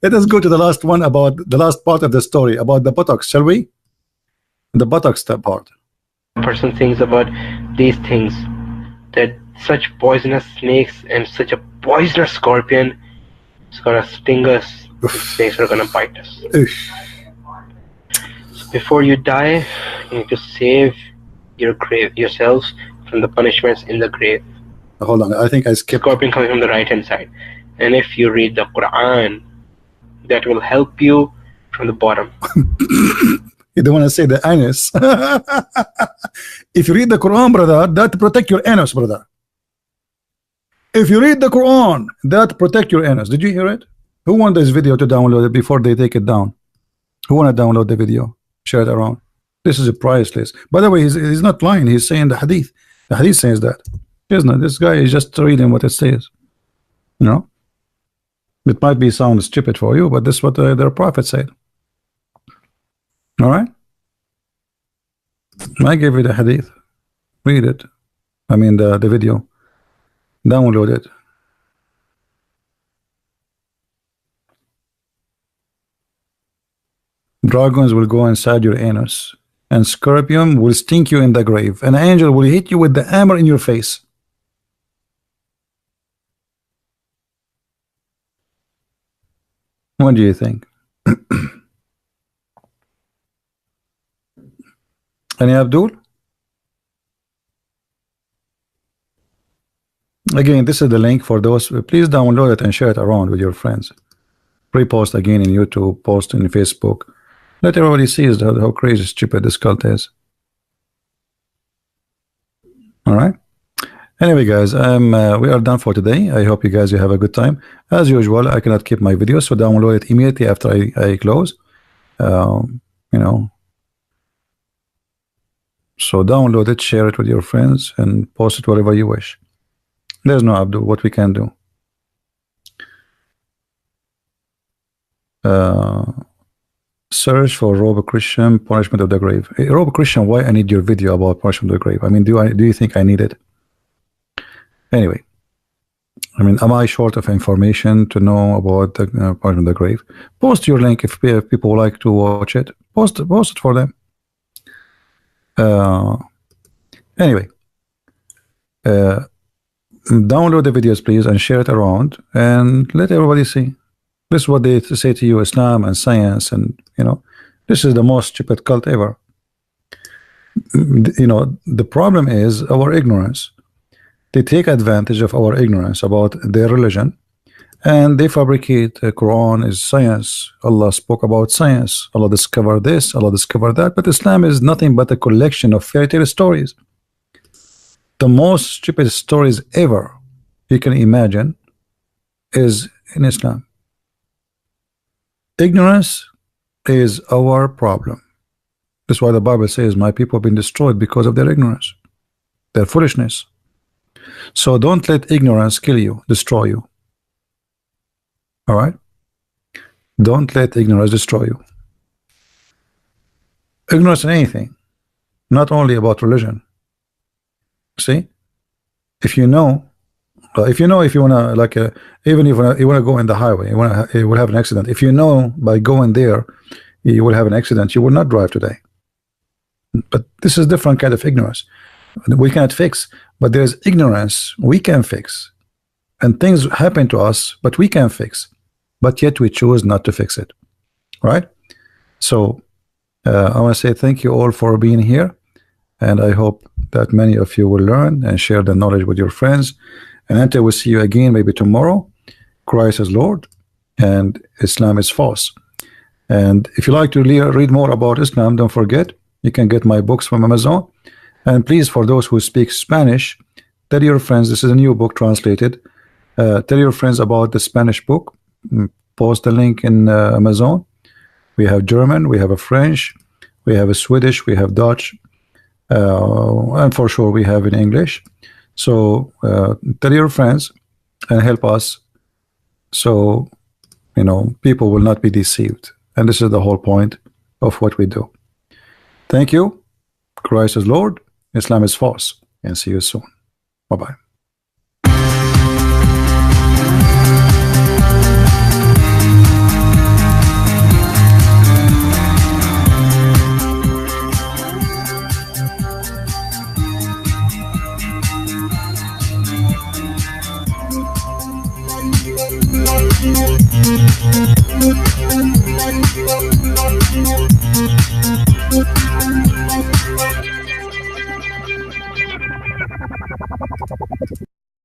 Let us go to the last one, about the last part of the story, about the buttocks, shall we? The buttocks part. Person thinks about these things, that such poisonous snakes and such a poisonous scorpion is gonna sting us. Snakes are gonna bite us. So before you die, you need to save yourselves from the punishments in the grave. Hold on, I think I skipped. Scorpion coming from the right hand side, and if you read the Quran, that will help you from the bottom. You don't want to say the anus. If you read the Quran, brother, that protect your anus, brother. If you read the Quran, that protect your anus. Did you hear it? Who want this video to download it before they take it down? Who want to download the video? Share it around. This is a priceless. By the way, he's not lying. He's saying the hadith. The hadith says that. Isn't it? This guy is just reading what it says. You know? It might be sound stupid for you, but this is what their prophet said. All right? I gave you the hadith. Read it. I mean the video. Download it. Dragons will go inside your anus, and scorpion will stink you in the grave. An angel will hit you with the hammer in your face. What do you think? Any Abdul? Again, this is the link for those. Please download it and share it around with your friends. Repost again in YouTube, post in Facebook. Let everybody see how crazy stupid this cult is. All right. Anyway, guys, we are done for today. I hope you guys have a good time. As usual, I cannot keep my videos, so download it immediately after I close. You know. So download it, share it with your friends, and post it wherever you wish. There's no Abdul, what we can do. Search for Robo Christian punishment of the grave. Hey, Robo Christian, why I need your video about punishment of the grave? I mean, do you think I need it? Anyway, I mean, am I short of information to know about the punishment of the grave? Post your link if people like to watch it. Post it for them. Anyway, download the videos, please, and share it around, and let everybody see. This is what they say to you: Islam and science, and you know, this is the most stupid cult ever. You know, the problem is our ignorance. They take advantage of our ignorance about their religion, and they fabricate the Quran is science. Allah spoke about science. Allah discovered this. Allah discovered that. But Islam is nothing but a collection of fairy tale stories. The most stupid stories ever you can imagine is in Islam. Ignorance is our problem. That's why the Bible says, my people have been destroyed because of their ignorance, their foolishness. So don't let ignorance kill you, destroy you. All right? Don't let ignorance destroy you. Ignorance in anything, not only about religion. See, if you know, if you want to, like, even if you want to go in the highway, you will have an accident. If you know by going there, you will have an accident, you will not drive today. But this is different kind of ignorance. We cannot fix, but there is ignorance we can fix, and things happen to us, but we can fix, but yet we choose not to fix it. Right? So I want to say thank you all for being here. And I hope that many of you will learn and share the knowledge with your friends. And until we see you again, maybe tomorrow, Christ is Lord and Islam is false. And if you like to read more about Islam, don't forget, you can get my books from Amazon. And please, for those who speak Spanish, tell your friends, this is a new book translated. Tell your friends about the Spanish book. Post the link in Amazon. We have German, we have a French, we have a Swedish, we have Dutch. And for sure we have in English. So tell your friends and help us, so you know people will not be deceived. And this is the whole point of what we do. Thank you. Christ is Lord, Islam is false, and see you soon. Bye-bye.